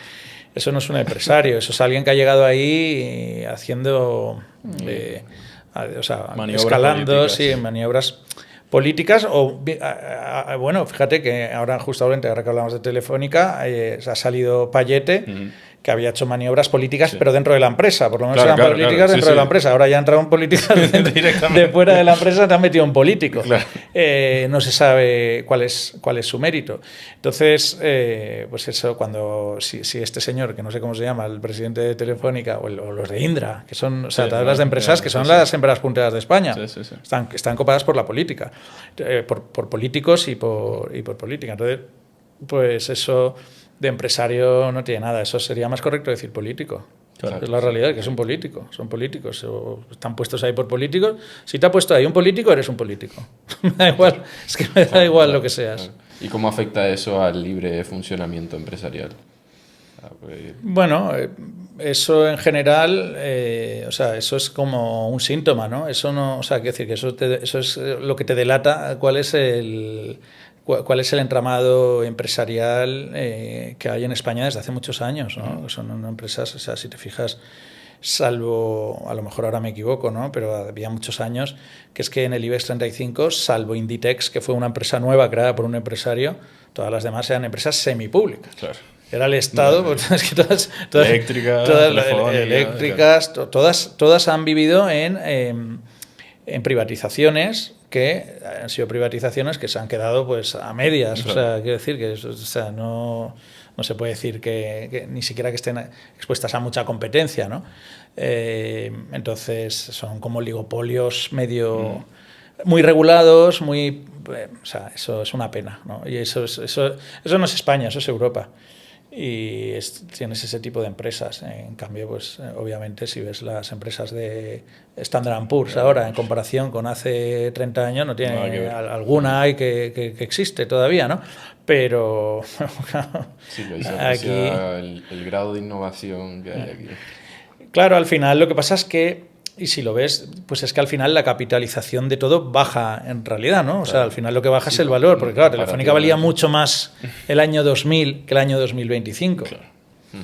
Eso no es un empresario, eso es alguien que ha llegado ahí haciendo... escalando, sí, maniobras políticas bueno, fíjate que ahora justamente, ahora que hablamos de Telefónica, ha salido Payete, que había hecho maniobras políticas, pero dentro de la empresa, por lo menos eran políticas dentro de la empresa, ahora ya ha entrado en políticas de fuera de la empresa, te han metido un político. Claro. No se sabe cuál es su mérito. Entonces, pues eso, si este señor, que no sé cómo se llama, el presidente de Telefónica, o los de Indra, que son, todas las de empresas que son las empresas punteras de España, están copadas por la política, por políticos y por política. Entonces, pues eso de empresario no tiene nada, eso sería más correcto decir político. Claro. Es la realidad, que son políticos, o están puestos ahí por políticos. Si te ha puesto ahí un político, eres un político. Me da igual, es que me da igual lo que seas. ¿Y cómo afecta eso al libre funcionamiento empresarial? Bueno, eso en general, eso es como un síntoma, ¿no? Eso no, quiero decir que eso es lo que te delata cuál es cuál es el entramado empresarial que hay en España desde hace muchos años, ¿no? Son empresas, o sea, si te fijas, salvo, a lo mejor ahora me equivoco, ¿no? Pero había muchos años que es que en el IBEX 35, salvo Inditex, que fue una empresa nueva creada por un empresario, todas las demás eran empresas semipúblicas. Claro. Era el Estado, pues, es que todas eléctricas, todas han vivido en privatizaciones que han sido privatizaciones que se han quedado pues a medias. Claro. O sea, quiero decir que no se puede decir que ni siquiera que estén expuestas a mucha competencia, ¿no? Entonces son como oligopolios medio muy regulados, o sea, eso es una pena, ¿no? Y eso no es España, eso es Europa. Y tienes ese tipo de empresas. En cambio, pues obviamente si ves las empresas de Standard & Poor's ahora en comparación con hace 30 años, no tiene alguna hay que existe todavía, ¿no? Pero sí, lo hizo aquí el grado de innovación que hay aquí. Claro, al final lo que pasa es que, y si lo ves, pues es que al final la capitalización de todo baja en realidad, ¿no? O sea, al final lo que baja es el valor, porque claro, Telefónica valía mucho más el año 2000 que el año 2025. Claro.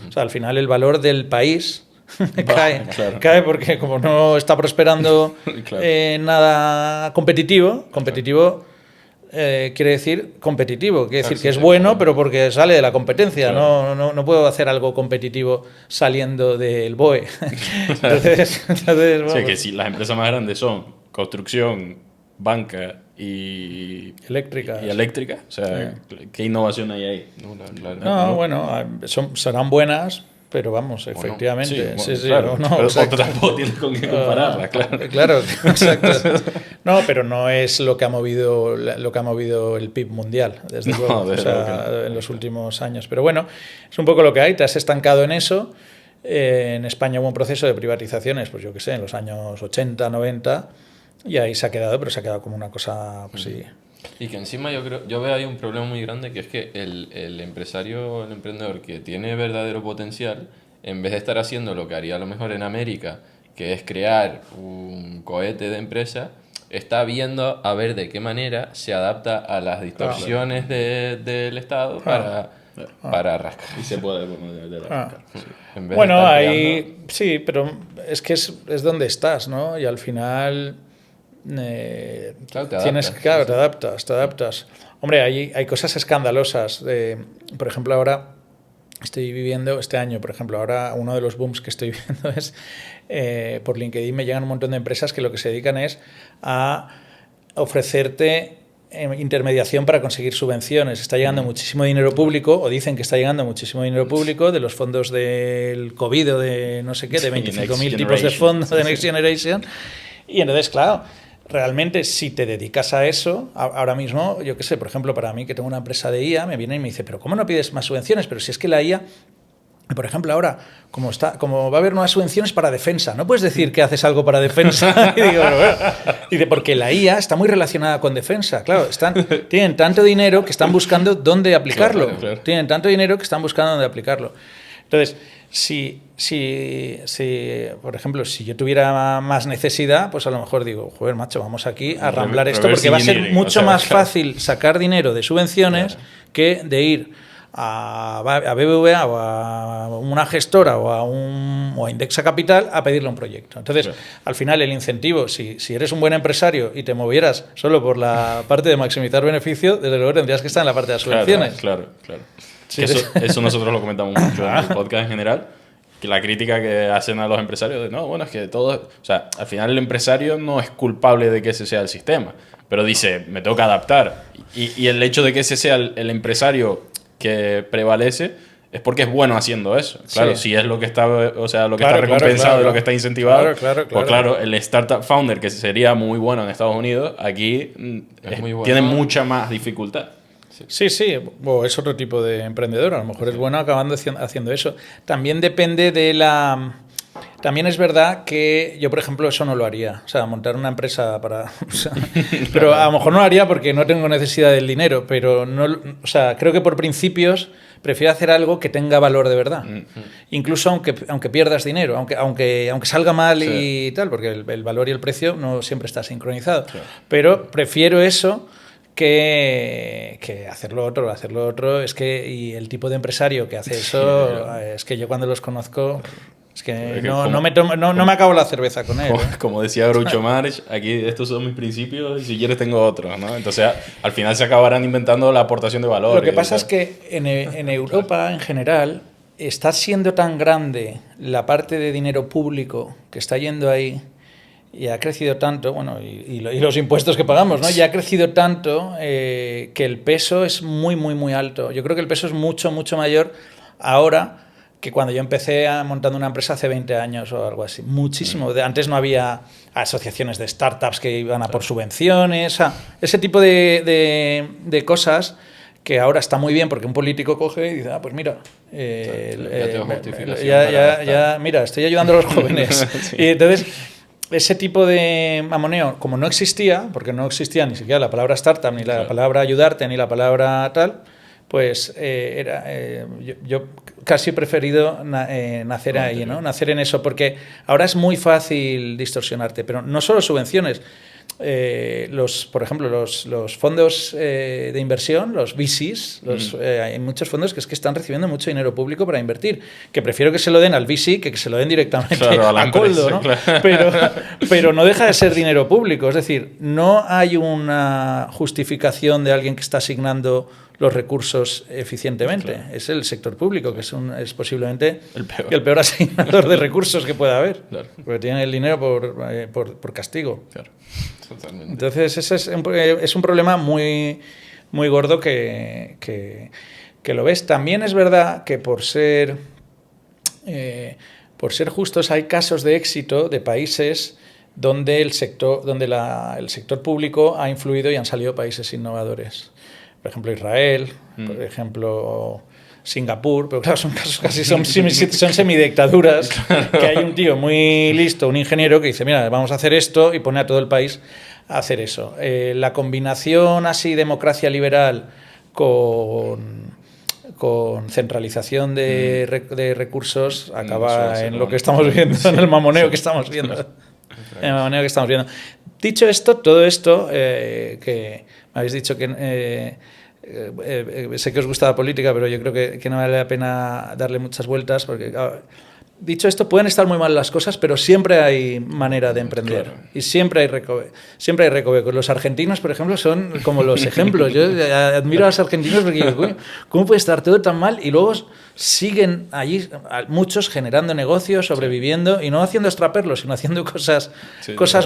O sea, al final el valor del país cae porque como no está prosperando nada competitivo quiere decir competitivo, quiere decir que es bueno, pero porque sale de la competencia. Claro. No puedo hacer algo competitivo saliendo del BOE. entonces bueno, sí, que si las empresas más grandes son construcción, banca y eléctrica, o sea, ¿qué innovación hay ahí? Bueno, serán buenas, pero vamos, efectivamente. Sí, claro. Pero tampoco tienes con qué compararla, claro. Claro, exacto. No, pero no es lo que ha movido el PIB mundial, desde luego, en los últimos años. Pero bueno, es un poco lo que hay, te has estancado en eso. En España hubo un proceso de privatizaciones, pues yo qué sé, en los años 80, 90, y ahí se ha quedado, pero se ha quedado como una cosa, pues sí. Y que encima yo veo ahí un problema muy grande, que es que el empresario, el emprendedor que tiene verdadero potencial, en vez de estar haciendo lo que haría a lo mejor en América, que es crear un cohete de empresa, está viendo a ver de qué manera se adapta a las distorsiones del Estado para rascar. Y se puede rascar. Bueno, ahí sí, pero es que es donde estás, ¿no? Y al final... te adaptas. Hombre, hay cosas escandalosas. Por ejemplo, ahora estoy viviendo, este año, por ejemplo, ahora uno de los booms que estoy viendo es por LinkedIn me llegan un montón de empresas que lo que se dedican es a ofrecerte intermediación para conseguir subvenciones. Está llegando muchísimo dinero público, o dicen que está llegando muchísimo dinero público de los fondos del COVID o de no sé qué, de 25.000 tipos de fondos de Next Generation. Y entonces, claro, realmente si te dedicas a eso, ahora mismo, yo qué sé, por ejemplo, para mí que tengo una empresa de IA, me viene y me dice, pero ¿cómo no pides más subvenciones? Pero si es que la IA, por ejemplo, ahora, como va a haber nuevas subvenciones para defensa, ¿no puedes decir que haces algo para defensa? Y digo, bueno. Dice, porque la IA está muy relacionada con defensa. Claro, tienen tanto dinero que están buscando dónde aplicarlo. Claro. Tienen tanto dinero que están buscando dónde aplicarlo. Entonces, si, por ejemplo, si yo tuviera más necesidad, pues a lo mejor digo, joder, macho, vamos aquí a arramblar esto, porque va a ser mucho más fácil sacar dinero de subvenciones que de ir a BBVA o a una gestora o a Indexa Capital a pedirle un proyecto. Entonces, al final, el incentivo, si eres un buen empresario y te movieras solo por la parte de maximizar beneficio, desde luego tendrías que estar en la parte de las subvenciones. Claro. Sí, eso nosotros lo comentamos mucho en el podcast en general, que la crítica que hacen a los empresarios de, no, bueno, es que todo... O sea, al final el empresario no es culpable de que ese sea el sistema, pero dice, me tengo que adaptar. Y el hecho de que ese sea el empresario que prevalece es porque es bueno haciendo eso. Claro, si es lo que está, está recompensado, lo que está incentivado. Pues claro, el startup founder, que sería muy bueno en Estados Unidos, aquí tiene mucha más dificultad. Sí, o es otro tipo de emprendedor, a lo mejor es bueno acabando haciendo eso. También depende de la... También es verdad que yo, por ejemplo, eso no lo haría. O sea, montar una empresa para... pero a lo mejor no lo haría porque no tengo necesidad del dinero, pero no, o sea, creo que por principios prefiero hacer algo que tenga valor de verdad. Incluso aunque pierdas dinero, aunque salga mal y tal, porque el valor y el precio no siempre está sincronizado. Pero prefiero eso que hacerlo otro. Es que, y el tipo de empresario que hace eso, es que yo cuando los conozco, es que no me acabo la cerveza con él. Como decía Groucho Marx, aquí estos son mis principios y si quieres tengo otros, ¿no? Entonces al final se acabarán inventando la aportación de valor. Lo que pasa es que en Europa en general está siendo tan grande la parte de dinero público que está yendo ahí y ha crecido tanto, bueno, y los impuestos que pagamos, ¿no? Ya ha crecido tanto que el peso es muy, muy, muy alto. Yo creo que el peso es mucho, mucho mayor ahora que cuando yo empecé montando una empresa hace 20 años o algo así. Muchísimo. Antes no había asociaciones de startups que iban a por subvenciones, ese tipo de cosas que ahora está muy bien porque un político coge y dice, pues mira, mira, estoy ayudando a los jóvenes. Sí. Y entonces, ese tipo de mamoneo, como no existía, porque no existía ni siquiera la palabra startup, ni la palabra ayudarte, ni la palabra tal, pues yo casi he preferido nacer ahí, ¿no? Nacer en eso, porque ahora es muy fácil distorsionarte, pero no solo subvenciones. Por ejemplo, los fondos de inversión, los VCs, hay muchos fondos que están recibiendo mucho dinero público para invertir, que prefiero que se lo den al VC que se lo den directamente a Coldo, ¿no? Claro. Pero no deja de ser dinero público, es decir, no hay una justificación de alguien que está asignando los recursos eficientemente. Claro. Es el sector público, que es posiblemente el peor asignador de recursos que pueda haber, porque tienen el dinero por castigo. Claro. Totalmente. Entonces, ese es un problema muy, muy gordo que lo ves. También es verdad que por ser justos hay casos de éxito de países donde el sector público ha influido y han salido países innovadores. Por ejemplo, Israel, por ejemplo, Singapur, pero claro, son casos casi son semidictaduras, que hay un tío muy listo, un ingeniero, que dice, mira, vamos a hacer esto y pone a todo el país a hacer eso. La combinación así democracia liberal con centralización de recursos acaba en lo que estamos viendo, en el mamoneo que estamos viendo. En el mamoneo que estamos viendo. Dicho esto, todo esto, que me habéis dicho que sé que os gusta la política, pero yo creo que no vale la pena darle muchas vueltas, porque dicho esto, pueden estar muy mal las cosas, pero siempre hay manera de emprender. Claro. Y siempre hay recovecos. Los argentinos, por ejemplo, son como los ejemplos. Yo admiro a los argentinos porque digo, ¿cómo puede estar todo tan mal? Y luego siguen allí muchos generando negocios, sobreviviendo, y no haciendo extraperlos, sino haciendo cosas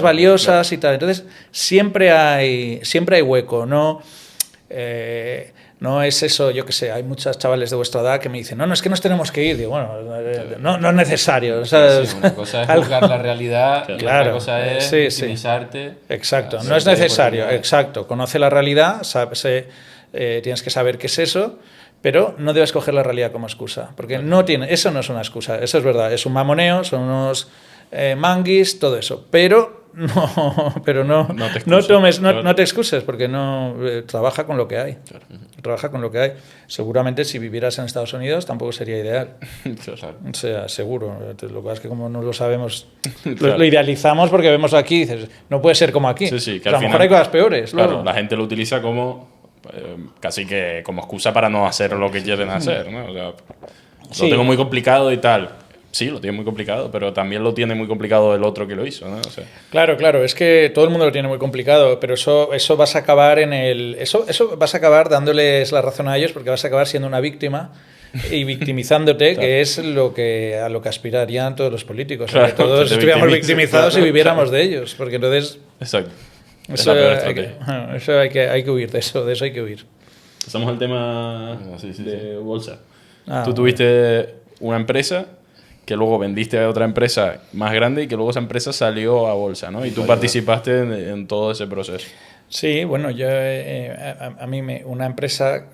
valiosas y tal. Entonces, siempre hay hueco, ¿no? No es eso, yo qué sé, hay muchos chavales de vuestra edad que me dicen, no, es que nos tenemos que ir. Digo, bueno, no es necesario. ¿Sabes? Sí, una cosa es juzgar la realidad y otra cosa es victimizarte. Exacto, no es necesario, exacto. Conoce la realidad, tienes que saber qué es eso, pero no debes coger la realidad como excusa, porque eso no es una excusa, eso es verdad, es un mamoneo, son unos manguis, todo eso, pero no te excuses, porque trabaja con lo que hay. Claro. Trabaja con lo que hay. Seguramente si vivieras en Estados Unidos tampoco sería ideal. O sea, seguro. Lo que pasa es que como no lo sabemos, lo idealizamos porque vemos aquí y dices, no puede ser como aquí. Sí, que a lo mejor hay cosas peores. Claro, luego. La gente lo utiliza como casi que como excusa para no hacer lo que quieren hacer, ¿no? O sea, lo tengo muy complicado y tal. Sí, lo tiene muy complicado, pero también lo tiene muy complicado el otro que lo hizo, ¿no? O sea. Claro, es que todo el mundo lo tiene muy complicado, pero eso vas a acabar eso vas a acabar dándoles la razón a ellos, porque vas a acabar siendo una víctima y victimizándote, claro. Que es a lo que aspirarían todos los políticos. Claro, todos estuviéramos victimizados y viviéramos de ellos, porque entonces... Exacto. Eso hay que huir de eso hay que huir. Pasamos al tema de bolsa. Tú tuviste una empresa que luego vendiste a otra empresa más grande y que luego esa empresa salió a bolsa, ¿no? Y tú participaste en todo ese proceso. Sí, bueno, yo a mí una empresa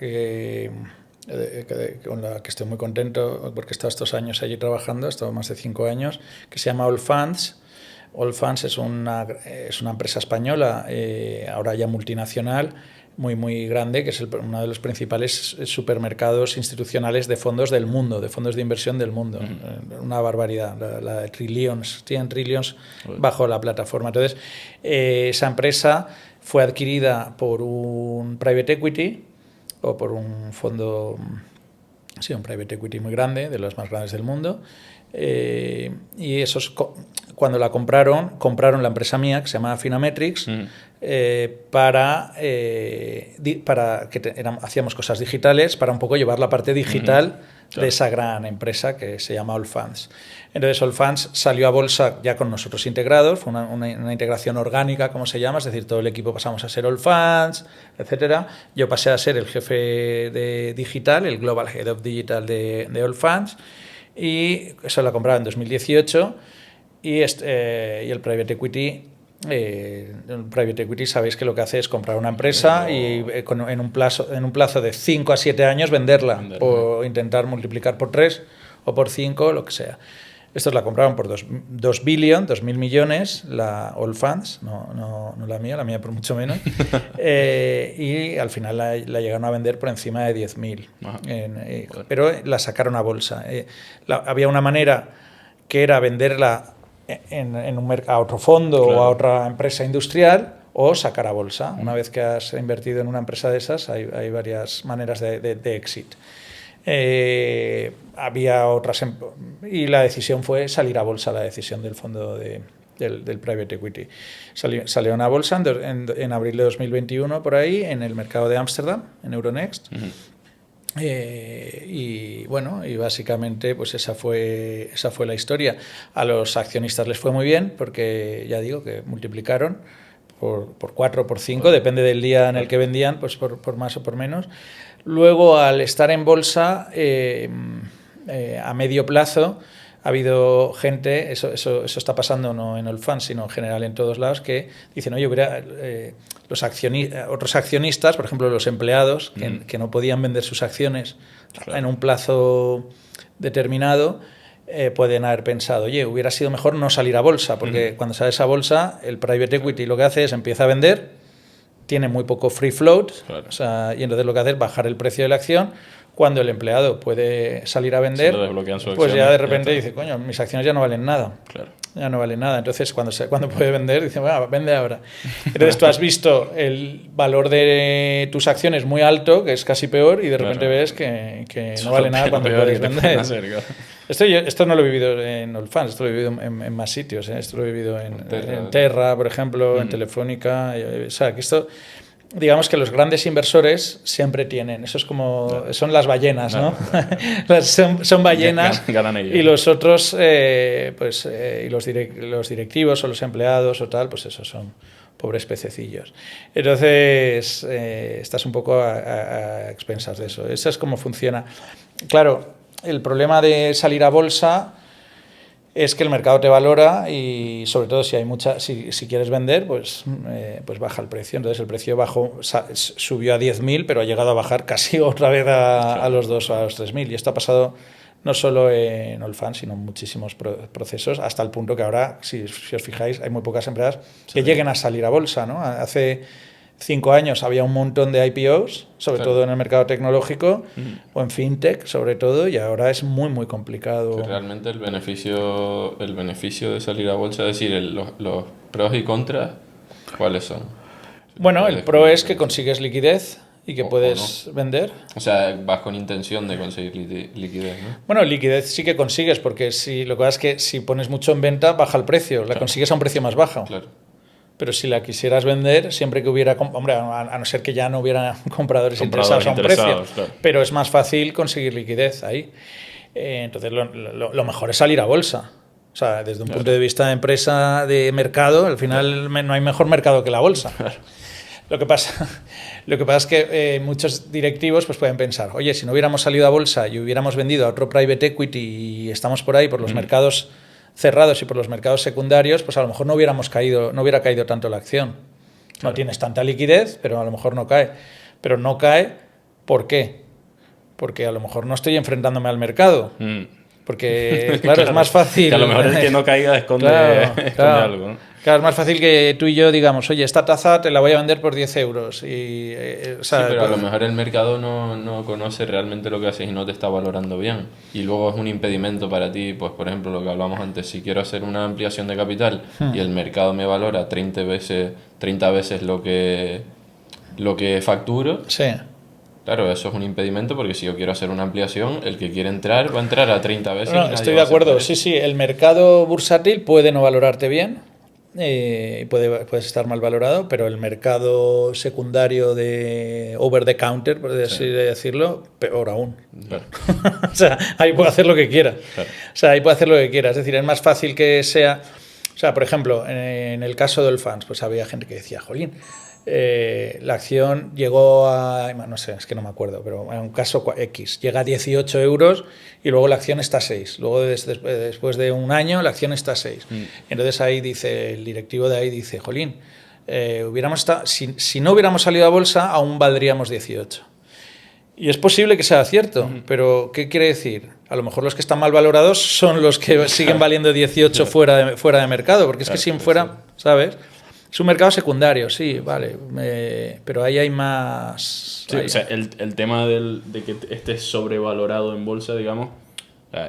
con la que estoy muy contento porque he estado estos años allí trabajando, he estado más de 5 años, que se llama Allfunds. Allfunds es una empresa española, ahora ya multinacional, muy, muy grande, que es uno de los principales supermercados institucionales de fondos del mundo, de fondos de inversión del mundo. Una barbaridad, la de trillions, tienen trillions bajo la plataforma. Entonces, esa empresa fue adquirida por un private equity o por un fondo, sí, un private equity muy grande, de los más grandes del mundo. Y esos, cuando la compraron la empresa mía que se llama Finametrics, para que hacíamos cosas digitales, para un poco llevar la parte digital de esa gran empresa que se llama Allfunds. Entonces Allfunds salió a bolsa ya con nosotros integrados, fue una integración orgánica, como se llama, es decir, todo el equipo pasamos a ser Allfunds, etcétera. Yo pasé a ser el jefe de digital, el Global Head of Digital de Allfunds, y eso lo compraba en 2018, y el private equity... el private equity sabéis que lo que hace es comprar una empresa y en un plazo de 5 a 7 años venderla o intentar multiplicar por 3 o por 5, lo que sea. Estos la compraron por 2.000 millones, la Allfunds, no la mía por mucho menos, y al final la llegaron a vender por encima de 10.000, pero la sacaron a bolsa. Había una manera que era venderla a otro fondo, claro, o a otra empresa industrial, o sacar a bolsa. Una vez que has invertido en una empresa de esas, hay varias maneras de exit. Había otras, y la decisión fue salir a bolsa, la decisión del fondo del private equity. Salió a bolsa en abril de 2021, por ahí, en el mercado de Ámsterdam, en Euronext. Y bueno, y básicamente pues esa fue la historia. A los accionistas les fue muy bien porque ya digo que multiplicaron por 4 o por 5, depende del día en el que vendían, pues por más o por menos. Luego, al estar en bolsa, a medio plazo, ha habido gente, eso está pasando no en Allfunds, sino en general en todos lados, que dicen, oye, otros accionistas, por ejemplo los empleados, que no podían vender sus acciones, claro, en un plazo determinado, pueden haber pensado, oye, hubiera sido mejor no salir a bolsa, porque cuando sales a bolsa, el private equity lo que hace es empieza a vender, tiene muy poco free float, claro, o sea, y entonces lo que hace es bajar el precio de la acción. Cuando el empleado puede salir a vender, pues ya de repente dice, coño, mis acciones ya no valen nada. Claro. Ya no valen nada. Entonces, cuando puede vender, dice, bueno, vende ahora. Entonces, tú has visto el valor de tus acciones muy alto, que es casi peor, y de repente ves que no vale nada cuando puedes vender. Esto no lo he vivido en Allfunds, esto lo he vivido en más sitios. Esto lo he vivido en Terra, por ejemplo, en Telefónica. O sea, que esto... Digamos que los grandes inversores siempre tienen, eso es como, son las ballenas, ¿no? son ballenas, y los otros, y los directivos o los empleados o tal, pues esos son pobres pececillos. Entonces, estás un poco a expensas de eso. Eso es cómo funciona. Claro, el problema de salir a bolsa es que el mercado te valora y sobre todo si quieres vender, pues baja el precio. Entonces el precio subió a 10.000, pero ha llegado a bajar casi otra vez a los 2 o a los 3.000. Y esto ha pasado no solo en Allfunds, sino en muchísimos procesos, hasta el punto que ahora, si os fijáis, hay muy pocas empresas que lleguen a salir a bolsa, ¿no? Hace 5 años había un montón de IPOs, sobre todo en el mercado tecnológico o en fintech, sobre todo, y ahora es muy, muy complicado. Que realmente el beneficio de salir a bolsa, es decir, los pros y contras, ¿cuáles son? Bueno, el pro es que consigues liquidez y que puedes vender. O sea, vas con intención de conseguir liquidez, ¿no? Bueno, liquidez sí que consigues, porque lo que pasa es que si pones mucho en venta, baja el precio, la consigues a un precio más bajo. Claro. Pero si la quisieras vender, siempre que hubiera... Hombre, a no ser que ya no hubiera compradores interesados a un precio. Claro. Pero es más fácil conseguir liquidez ahí. Entonces, lo mejor es salir a bolsa. O sea, desde un punto de vista de empresa, de mercado, al final no hay mejor mercado que la bolsa. Claro. Lo que pasa es que muchos directivos pues pueden pensar, oye, si no hubiéramos salido a bolsa y hubiéramos vendido a otro private equity y estamos por ahí por los mercados cerrados y por los mercados secundarios, pues a lo mejor no hubiera caído tanto la acción. Claro. No tienes tanta liquidez, pero a lo mejor no cae. Pero no cae, ¿por qué? Porque a lo mejor no estoy enfrentándome al mercado. Porque, claro, es más fácil... Que a lo mejor el que no caiga esconde, esconde algo, ¿no? Claro, es más fácil que tú y yo digamos, oye, esta taza te la voy a vender por 10 euros. O sea, sí, pero a lo mejor el mercado no conoce realmente lo que haces y no te está valorando bien. Y luego es un impedimento para ti, pues por ejemplo, lo que hablamos antes, si quiero hacer una ampliación de capital y el mercado me valora 30 veces lo que facturo, sí. Claro, eso es un impedimento porque si yo quiero hacer una ampliación, el que quiere entrar va a entrar a 30 veces. No, estoy de acuerdo, sí, el mercado bursátil puede no valorarte bien, puedes estar mal valorado, pero el mercado secundario de over the counter, por así decirlo, peor aún. Claro. O sea, ahí puede hacer lo que quiera. Claro. O sea, ahí puede hacer lo que quiera. Es decir, es más fácil que sea... O sea, por ejemplo, en el caso del Fans, pues había gente que decía, jolín, la acción llegó a, no sé, es que no me acuerdo, pero en un caso X, llega a 18 euros y luego la acción está a 6. Luego después de un año la acción está a 6. Entonces ahí dice, el directivo de ahí dice, jolín, si no hubiéramos salido a bolsa aún valdríamos 18. Y es posible que sea cierto, pero ¿qué quiere decir? A lo mejor los que están mal valorados son los que siguen valiendo 18 fuera de mercado, porque es que si fuera, ¿sabes? Es un mercado secundario, sí, vale, pero ahí hay más... Sí, o sea, el tema de que estés sobrevalorado en bolsa, digamos,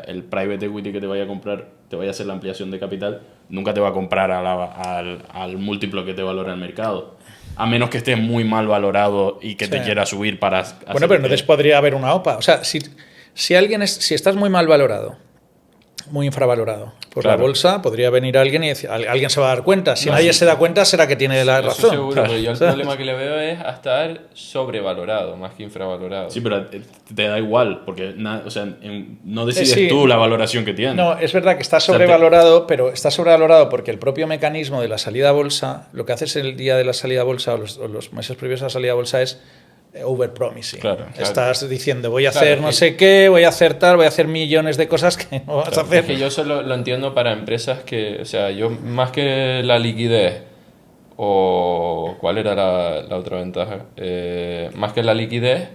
el private equity que te vaya a comprar, te vaya a hacer la ampliación de capital, nunca te va a comprar al múltiplo que te valora el mercado. A menos que estés muy mal valorado y que te quiera subir para... Bueno, pero entonces podría haber una OPA. O sea, si estás muy mal valorado, muy infravalorado por la bolsa, podría venir alguien y decir, alguien se va a dar cuenta. Si nadie se da cuenta, será que tiene la razón. Seguro, pero yo el problema que le veo es a estar sobrevalorado más que infravalorado. Sí, pero te da igual, porque no decides tú la valoración que tienes. No, es verdad que está sobrevalorado, pero está sobrevalorado porque el propio mecanismo de la salida a bolsa, lo que haces el día de la salida a bolsa o los meses previos a la salida a bolsa es overpromising. Claro. Estás diciendo, voy a hacer no sé qué, voy a hacer tal, voy a hacer millones de cosas que no vas a hacer. Es que yo solo lo entiendo para empresas que, o sea, yo más que la liquidez, o ¿cuál era la otra ventaja? Más que la liquidez,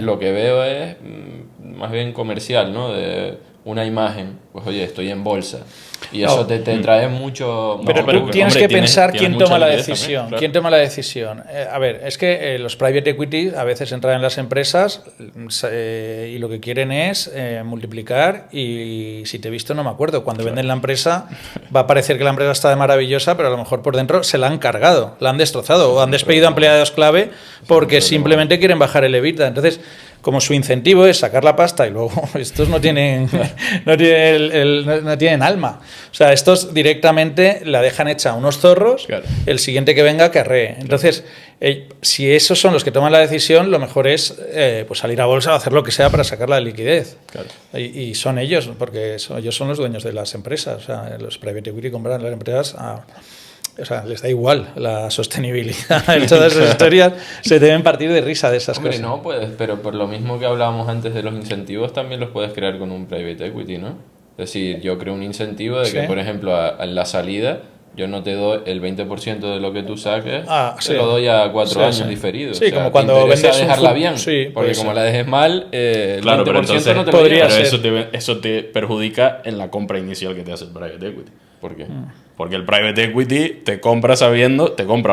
lo que veo es más bien comercial, ¿no? De una imagen, pues oye, estoy en bolsa. Y eso te trae mucho... Pero tú tienes que pensar quién toma la decisión. También, claro. ¿Quién toma la decisión? A ver, es que los private equity a veces entran en las empresas y lo que quieren es multiplicar y si te he visto no me acuerdo. Cuando venden la empresa va a parecer que la empresa está de maravillosa, pero a lo mejor por dentro se la han cargado, la han destrozado o han despedido a empleados clave porque simplemente quieren bajar el EBITDA. Entonces, como su incentivo es sacar la pasta y luego estos no tienen alma. O sea, estos directamente la dejan hecha a unos zorros, claro. El siguiente que venga que arree. Entonces, si esos son los que toman la decisión, lo mejor es pues salir a bolsa o hacer lo que sea para sacar la liquidez. Claro. Y son ellos, porque ellos son los dueños de las empresas. O sea, los private equity compran las empresas o sea, les da igual la sostenibilidad. Todas esas historias se deben partir de risa de esas cosas. No puedes, pero por lo mismo que hablábamos antes de los incentivos, también los puedes crear con un private equity, ¿no? Es decir, yo creo un incentivo de que, por ejemplo, a la salida yo no te doy el 20% de lo que tú saques, te lo doy a 4 años diferidos. Sí, o sea, como cuando vendes dejarla bien, porque como la dejes mal, el 20% pero entonces, no te lo llevas. Pero eso te perjudica en la compra inicial que te hace el private equity. ¿Por qué? Porque el private equity te compra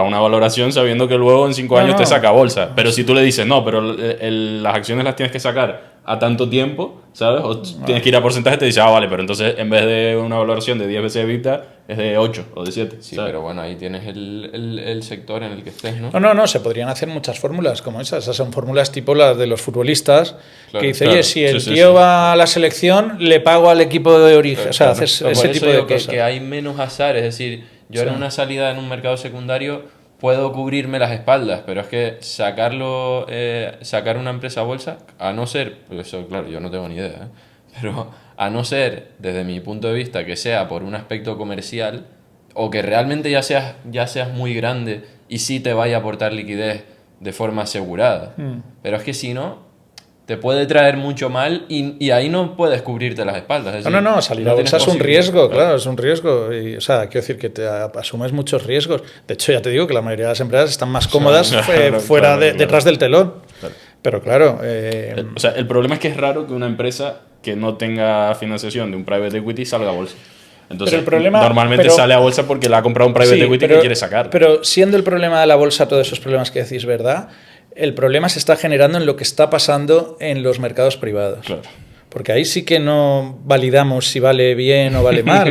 una valoración sabiendo que luego en 5 años te saca bolsa. Pero si tú le dices, no, pero las acciones las tienes que sacar a tanto tiempo, ¿sabes? O tienes que ir a porcentaje, te dice, vale, pero entonces en vez de una valoración de 10 veces EBITDA, es de 8 o de 7. Sí, ¿sabes? Pero bueno, ahí tienes el sector en el que estés, ¿no? No, se podrían hacer muchas fórmulas como esas. Esas son fórmulas tipo las de los futbolistas, que dice, oye, si el tío va a la selección, le pago al equipo de origen. O sea, haces ese tipo de cosas. Que hay menos azar, es decir, yo en una salida en un mercado secundario puedo cubrirme las espaldas, pero es que sacar una empresa a bolsa, a no ser, pues eso claro, yo no tengo ni idea, pero a no ser, desde mi punto de vista, que sea por un aspecto comercial o que realmente ya seas muy grande y sí te vaya a aportar liquidez de forma asegurada. Pero es que si no, te puede traer mucho mal y ahí no puedes cubrirte las espaldas. Es decir, salir a bolsa es un riesgo, claro, es un riesgo. Y, o sea, quiero decir que te asumes muchos riesgos. De hecho, ya te digo que la mayoría de las empresas están más cómodas detrás del telón. Claro. Pero claro, O sea, el problema es que es raro que una empresa que no tenga financiación de un private equity salga a bolsa. Entonces, Pero el problema- normalmente pero- sale a bolsa porque la ha comprado un private sí, equity que quiere sacar. Pero siendo el problema de la bolsa todos esos problemas que decís, ¿verdad? El problema se está generando en lo que está pasando en los mercados privados. Claro. Porque ahí sí que no validamos si vale bien o vale mal.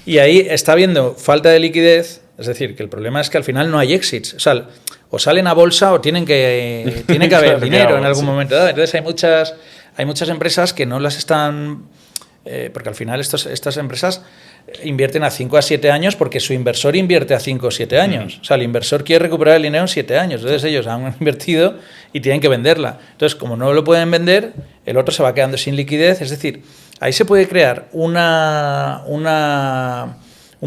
Y ahí está habiendo falta de liquidez. Es decir, que el problema es que al final no hay exits. O sea, o salen a bolsa o tiene que haber Claro, dinero claro, en algún sí. momento dado. Entonces hay muchas empresas que no las están... porque al final estas empresas invierten a 5 a 7 años porque su inversor invierte a 5 o 7 años. O sea, el inversor quiere recuperar el dinero en 7 años. Entonces ellos han invertido y tienen que venderla. Entonces, como no lo pueden vender, el otro se va quedando sin liquidez. Es decir, ahí se puede crear un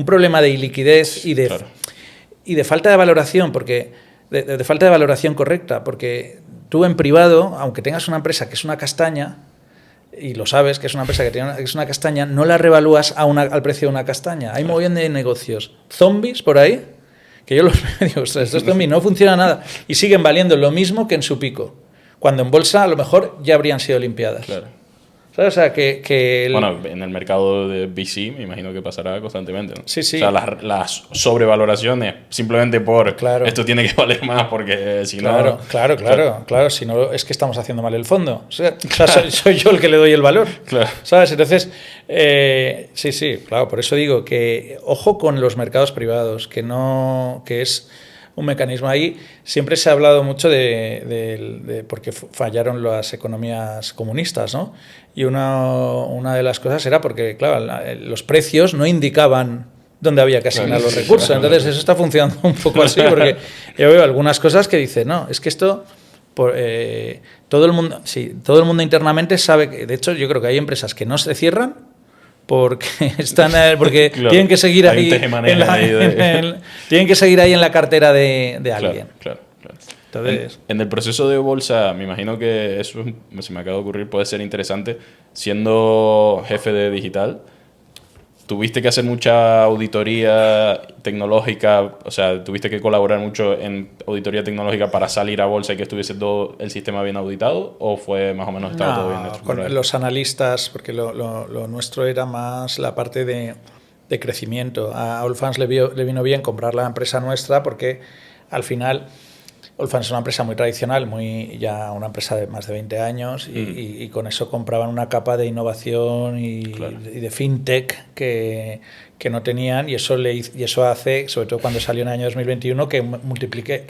problema de iliquidez y de, Claro. y de falta de valoración, porque de falta de valoración correcta, porque tú en privado, aunque tengas una empresa que es una castaña, y lo sabes, que es una empresa que es una castaña, no la revalúas al precio de una castaña. Hay un montón de negocios zombies por ahí, que yo los veo y digo, ostras, estos zombies no funciona nada, y siguen valiendo lo mismo que en su pico, cuando en bolsa a lo mejor ya habrían sido limpiadas. Claro. ¿Sabes? O sea, que Bueno, en el mercado de VC me imagino que pasará constantemente, ¿no? Sí, sí. O sea, las sobrevaloraciones simplemente por Claro. esto tiene que valer más porque si Claro, no... claro. Si no, es que estamos haciendo mal el fondo. O sea, soy yo el que le doy el valor. Claro. ¿Sabes? Entonces, sí, claro. Por eso digo que ojo con los mercados privados, que es un mecanismo ahí. Siempre se ha hablado mucho de porque fallaron las economías comunistas, ¿no? Y una de las cosas era porque, claro, los precios no indicaban dónde había que asignar los recursos. Entonces, eso está funcionando un poco así, porque yo veo algunas cosas que dicen, no, es que esto... todo el mundo internamente sabe que, de hecho, yo creo que hay empresas que no se cierran porque porque Claro, tienen que seguir hay un ahí tejemaneje ahí tienen que seguir ahí en la cartera de alguien. Claro. Entonces, En el proceso de bolsa, me imagino que eso, se me acaba de ocurrir, puede ser interesante. Siendo jefe de digital, ¿tuviste que hacer mucha auditoría tecnológica? O sea, ¿tuviste que colaborar mucho en auditoría tecnológica para salir a bolsa y que estuviese todo el sistema bien auditado? ¿O fue más o menos estaba todo bien estructurado? con los analistas, porque lo nuestro era más la parte de crecimiento. A Allfunds le vino bien comprar la empresa nuestra porque al final Allfunds es una empresa muy tradicional, ya una empresa de más de 20 años y con eso compraban una capa de innovación y de fintech que no tenían, y eso hace, sobre todo cuando salió en el año 2021, que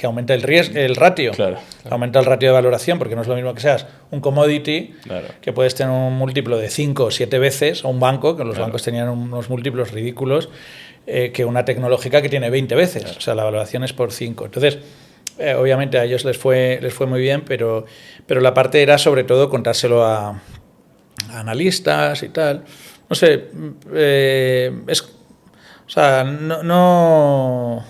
aumente el ratio. Claro. Aumenta el ratio de valoración, porque no es lo mismo que seas un commodity, que puedes tener un múltiplo de 5 o 7 veces, o un banco, que los bancos tenían unos múltiplos ridículos, que una tecnológica que tiene 20 veces. O sea, la valoración es por 5. Entonces, obviamente a ellos les fue muy bien, pero la parte era sobre todo contárselo a analistas y tal. No sé, o sea, no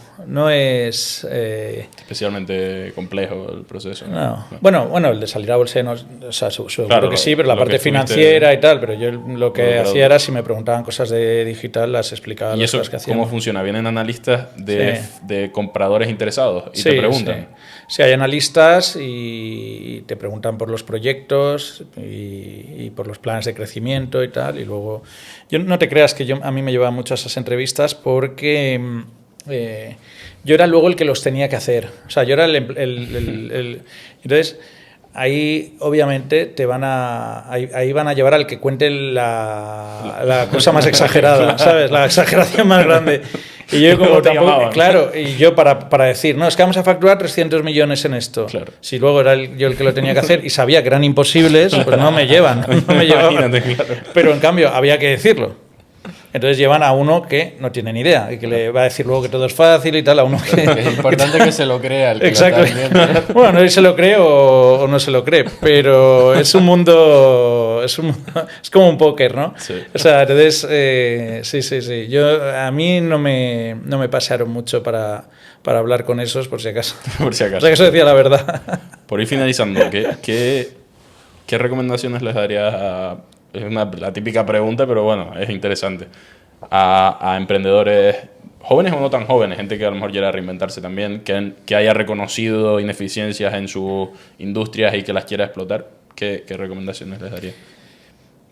es... Especialmente complejo el proceso. No. Bueno, el de salir a bolsa, o sea, seguro Claro, que sí, pero la lo parte que financiera y tal, pero yo lo que Claro. hacía era, si me preguntaban cosas de digital, las explicaba. ¿Y las eso cosas que hacíamos. cómo funciona? ¿Vienen analistas de compradores interesados y Sí, te preguntan? Sí, hay analistas y te preguntan por los proyectos y por los planes de crecimiento y tal. Y luego, yo no te creas que a mí me llevaban mucho a esas entrevistas porque yo era luego el que los tenía que hacer. O sea, yo era entonces, ahí obviamente ahí van a llevar al que cuente la cosa más exagerada, ¿sabes? La exageración más grande. Y yo como tampoco, claro, y yo para decir, no, es que vamos a facturar 300 millones en esto. Claro. Si luego era yo el que lo tenía que hacer y sabía que eran imposibles, pues no me llevaban. Imagínate, claro. Pero en cambio había que decirlo. Entonces llevan a uno que no tiene ni idea y que le va a decir luego que todo es fácil y tal, a uno que... Es importante que se lo crea el que Exacto. lo está viendo. Bueno, no sé si se lo cree o no se lo cree, pero es un mundo... Es como un póker, ¿no? Sí. O sea, entonces, sí. A mí no me pasaron mucho para hablar con esos, por si acaso. Por si acaso. Por si acaso decía la verdad. Por ir finalizando, ¿qué recomendaciones les darías a... Es la típica pregunta, pero bueno, es interesante. A emprendedores jóvenes o no tan jóvenes, gente que a lo mejor quiera reinventarse también, que haya reconocido ineficiencias en sus industrias y que las quiera explotar, ¿qué recomendaciones les daría?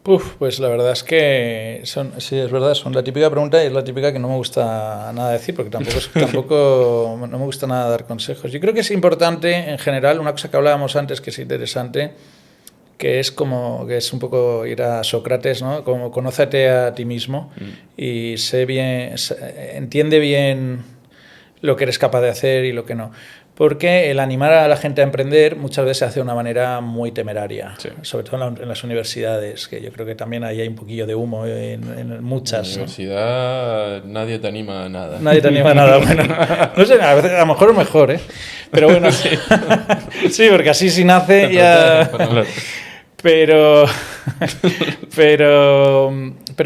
Pues la verdad es que sí, es verdad, son la típica pregunta y es la típica que no me gusta nada decir, porque tampoco no me gusta nada dar consejos. Yo creo que es importante, en general, una cosa que hablábamos antes que es interesante, que es un poco ir a Sócrates, ¿no? Como conócete a ti mismo y entiende bien lo que eres capaz de hacer y lo que no. Porque el animar a la gente a emprender muchas veces se hace de una manera muy temeraria, sí. Sobre todo en las universidades, que yo creo que también ahí hay un poquillo de humo en muchas. En la universidad nadie te anima a nada. Nadie te anima a nada, bueno. No sé, a veces, a lo mejor es mejor, ¿eh? Pero bueno, sí, sí, porque así si nace ya... Pero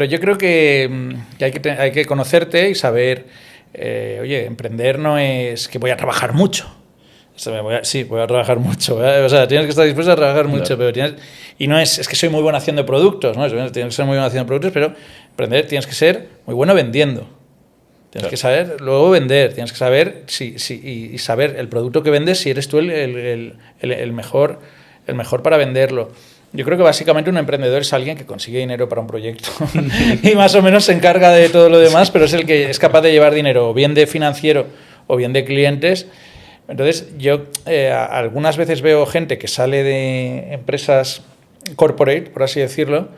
yo creo que hay que conocerte y saber, oye, emprender no es que voy a trabajar mucho. Sí, voy a trabajar mucho. O sea, tienes que estar dispuesto a trabajar mucho, pero y no es que soy muy bueno haciendo productos, ¿no? Tienes que ser muy bueno haciendo productos, pero emprender tienes que ser muy bueno vendiendo. Tienes que saber luego vender, tienes que saber y saber el producto que vendes, si eres tú el mejor para venderlo. Yo creo que básicamente un emprendedor es alguien que consigue dinero para un proyecto y más o menos se encarga de todo lo demás, pero es el que es capaz de llevar dinero, o bien de financiero o bien de clientes. Entonces, yo algunas veces veo gente que sale de empresas corporate, por así decirlo,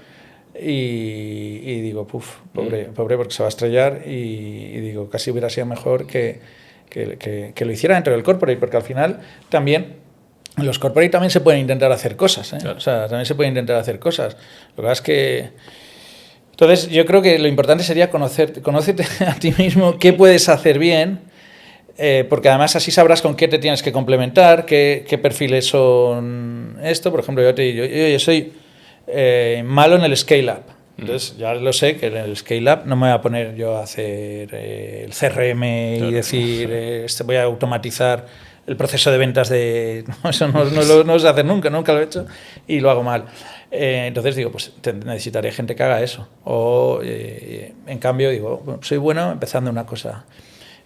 y digo, pobre porque se va a estrellar, y digo, casi hubiera sido mejor que lo hiciera dentro del corporate, porque al final también... En los corporate también se pueden intentar hacer cosas, ¿eh? Claro. O sea, también se pueden intentar hacer cosas. Lo que pasa es que... Entonces, yo creo que lo importante sería conócete a ti mismo, qué puedes hacer bien, porque además así sabrás con qué te tienes que complementar, qué perfiles son esto. Por ejemplo, yo soy malo en el scale-up. Entonces, ya lo sé, que en el scale-up no me voy a poner yo a hacer el CRM y decir, voy a automatizar el proceso de ventas de... No, eso no lo sé hacer nunca lo he hecho y lo hago mal. Entonces digo, pues necesitaré gente que haga eso. O en cambio digo, bueno, soy bueno empezando una cosa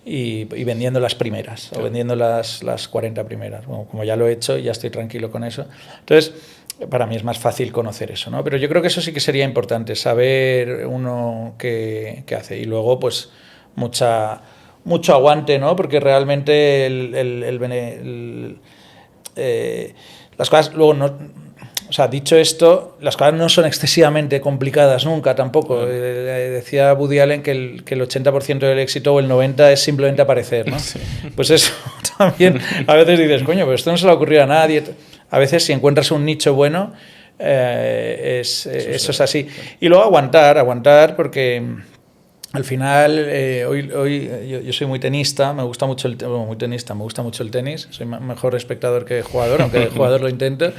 y vendiendo las primeras, claro. O vendiendo las 40 primeras. Bueno, como ya lo he hecho, ya estoy tranquilo con eso. Entonces, para mí es más fácil conocer eso, ¿no? Pero yo creo que eso sí que sería importante, saber uno qué hace. Y luego, pues, mucho aguante, ¿no? Porque realmente las cosas luego no... O sea, dicho esto, las cosas no son excesivamente complicadas nunca tampoco. Decía Woody Allen que el 80% del éxito o el 90% es simplemente aparecer, ¿no? Sí. Pues eso también a veces dices, coño, pero esto no se le ha ocurrido a nadie. A veces si encuentras un nicho bueno, eso es así. Y luego aguantar porque... Al final, hoy yo soy muy tenista, me gusta mucho el tenis, soy mejor espectador que jugador, aunque de jugador lo intento.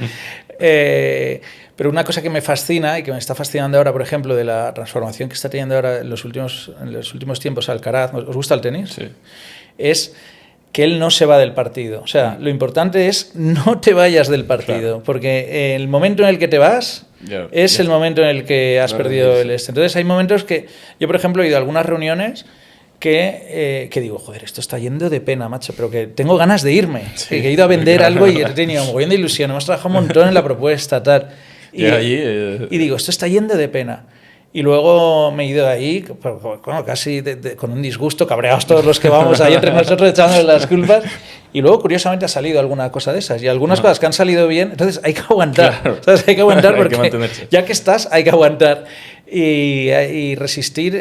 Pero una cosa que me fascina y que me está fascinando ahora, por ejemplo, de la transformación que está teniendo ahora en los últimos tiempos Alcaraz, ¿os gusta el tenis? Sí. Es que él no se va del partido. O sea, lo importante es no te vayas del partido, claro. Porque el momento en el que te vas... es el momento en el que has perdido el este. Entonces hay momentos que yo, por ejemplo, he ido a algunas reuniones que digo, joder, esto está yendo de pena, macho, pero que tengo ganas de irme. Sí, que he ido a vender algo y he tenido un montón de ilusión, hemos trabajado un montón en la propuesta, tal. Y digo, esto está yendo de pena. Y luego me he ido de ahí, bueno, casi con un disgusto, cabreados todos los que vamos ahí entre nosotros echándonos las culpas. Y luego, curiosamente, ha salido alguna cosa de esas. Y algunas cosas que han salido bien, entonces hay que aguantar. Claro. ¿Sabes? Hay que aguantar porque ya que estás, hay que aguantar. Y resistir,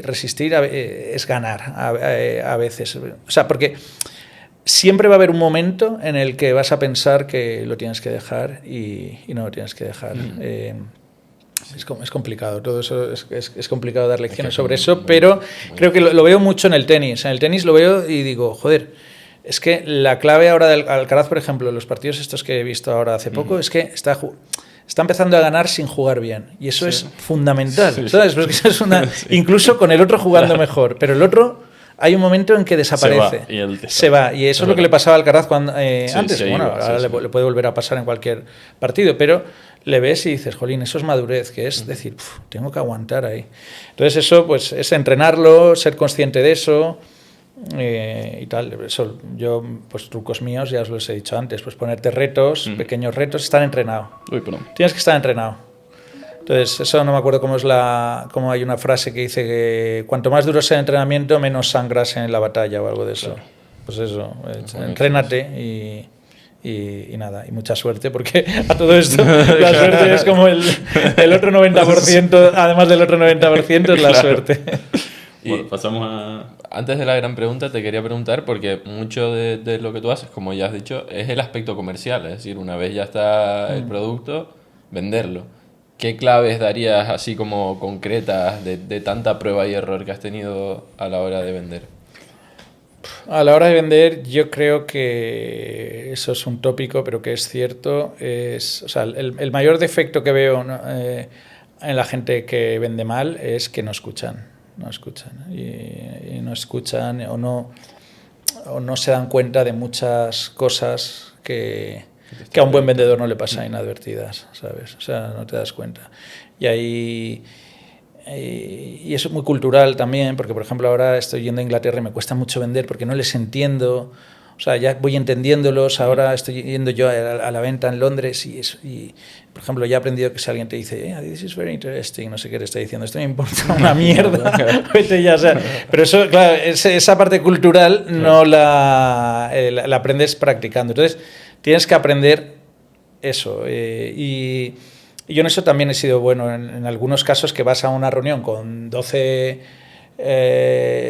resistir es ganar a veces. O sea, porque siempre va a haber un momento en el que vas a pensar que lo tienes que dejar y no lo tienes que dejar. Es complicado, todo eso es complicado dar lecciones sobre eso, pero creo que lo veo mucho en el tenis. En el tenis lo veo y digo, joder, es que la clave ahora del Alcaraz, por ejemplo, los partidos estos que he visto ahora hace poco, es que está empezando a ganar sin jugar bien. Y eso es fundamental, ¿sabes? Porque eso es incluso con el otro jugando mejor, pero el otro hay un momento en que desaparece. Se va. Y eso es lo que le pasaba al Alcaraz antes. sí, bueno, ahora le puede volver a pasar en cualquier partido, pero le ves y dices, jolín, eso es madurez, que es decir, tengo que aguantar ahí. Entonces eso pues es entrenarlo, ser consciente de eso y tal. Eso, yo, pues trucos míos, ya os los he dicho antes, pues ponerte retos, pequeños retos, estar entrenado. Tienes que estar entrenado. Entonces, eso no me acuerdo cómo hay una frase que dice que cuanto más duro sea el entrenamiento, menos sangras en la batalla o algo de eso. Claro. Pues eso, entrénate y nada, y mucha suerte, porque a todo esto la suerte es como el otro 90%, además del otro 90% es la suerte. Bueno, pasamos a... Antes de la gran pregunta te quería preguntar, porque mucho de lo que tú haces, como ya has dicho, es el aspecto comercial, es decir, una vez ya está el producto, venderlo. ¿Qué claves darías así como concretas de tanta prueba y error que has tenido a la hora de vender? A la hora de vender, yo creo que eso es un tópico, pero que es cierto. O sea, el mayor defecto que veo en la gente que vende mal es que no escuchan. No escuchan. Y no escuchan o no se dan cuenta de muchas cosas que a un buen vendedor no le pasa inadvertidas, ¿sabes? O sea, no te das cuenta. Y eso es muy cultural también, porque por ejemplo ahora estoy yendo a Inglaterra y me cuesta mucho vender porque no les entiendo. O sea, ya voy entendiéndolos, ahora estoy yendo yo a la venta en Londres y, por ejemplo, ya he aprendido que si alguien te dice, this is very interesting, no sé qué te está diciendo, esto me importa una mierda, vete ya, o sea, pero eso, claro, esa parte cultural no la aprendes practicando. Entonces, tienes que aprender eso. Y yo en eso también he sido bueno. En algunos casos que vas a una reunión con 12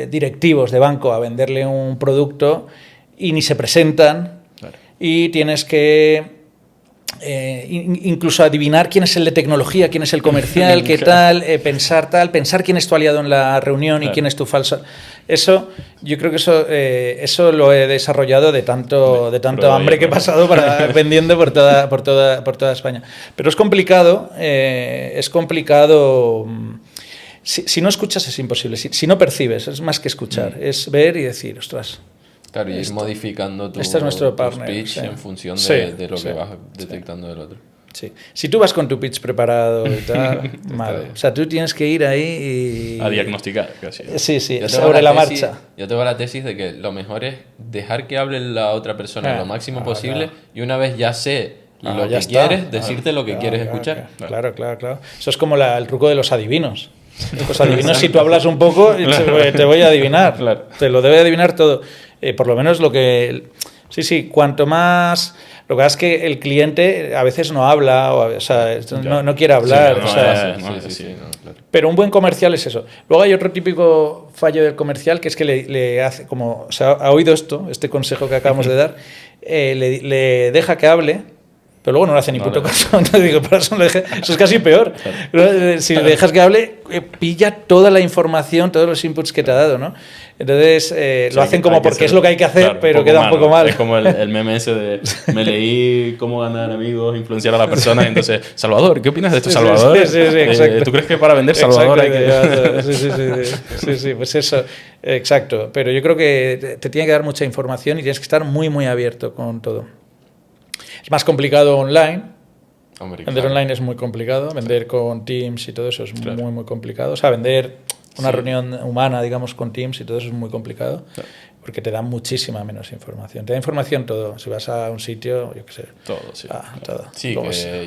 directivos de banco a venderle un producto y ni se presentan, claro. Y tienes que incluso adivinar quién es el de tecnología, quién es el comercial, qué tal, pensar quién es tu aliado en la reunión, claro. Y quién es tu falso. Eso, yo creo que eso lo he desarrollado de tanto hambre que he pasado vendiendo por toda España. Pero es complicado. Si no escuchas es imposible. Si no percibes, es más que escuchar. Es ver y decir, ostras. Claro, y ir modificando tu pitch en función de lo que vas detectando del otro. Sí. Si tú vas con tu pitch preparado y tal, mal. O sea, tú tienes que ir ahí y... A diagnosticar, casi. Sí, sobre la marcha. Yo tengo la tesis de que lo mejor es dejar que hable la otra persona lo máximo posible, claro. Y una vez ya sé lo que quieres, decirte lo que quieres escuchar. Claro. Eso es como el truco de los adivinos. Los adivinos, si tú hablas un poco, te voy a adivinar. Claro. Te lo debe adivinar todo. Por lo menos lo que... Sí, cuanto más... Lo que pasa es que el cliente a veces no habla, o sea, no quiere hablar. Pero un buen comercial es eso. Luego hay otro típico fallo del comercial, que es que le hace, como o sea, ha oído este consejo que acabamos de dar, le deja que hable, pero luego no le hace ni puto caso. Entonces digo, por eso, eso es casi peor. Claro. Si le dejas que hable, pilla toda la información, todos los inputs que te ha dado, ¿no? Entonces lo hacen como porque es lo que hay que hacer, claro, pero queda un poco mal. Es como el meme ese de me leí cómo ganar amigos, influenciar a la persona, y entonces, Salvador, ¿qué opinas de esto, Salvador? Sí, exacto. ¿Tú crees que para vender Salvador hay que...? Sí, pues eso, exacto. Pero yo creo que te tiene que dar mucha información y tienes que estar muy, muy abierto con todo. Es más complicado online. Vender online es muy complicado. Vender con Teams y todo eso es muy, muy complicado. O sea, vender una reunión humana, digamos, con Teams y todo eso es muy complicado. Porque te da muchísima menos información. Te da información todo. Si vas a un sitio, yo qué sé. Todo, sí. Todo. Sí,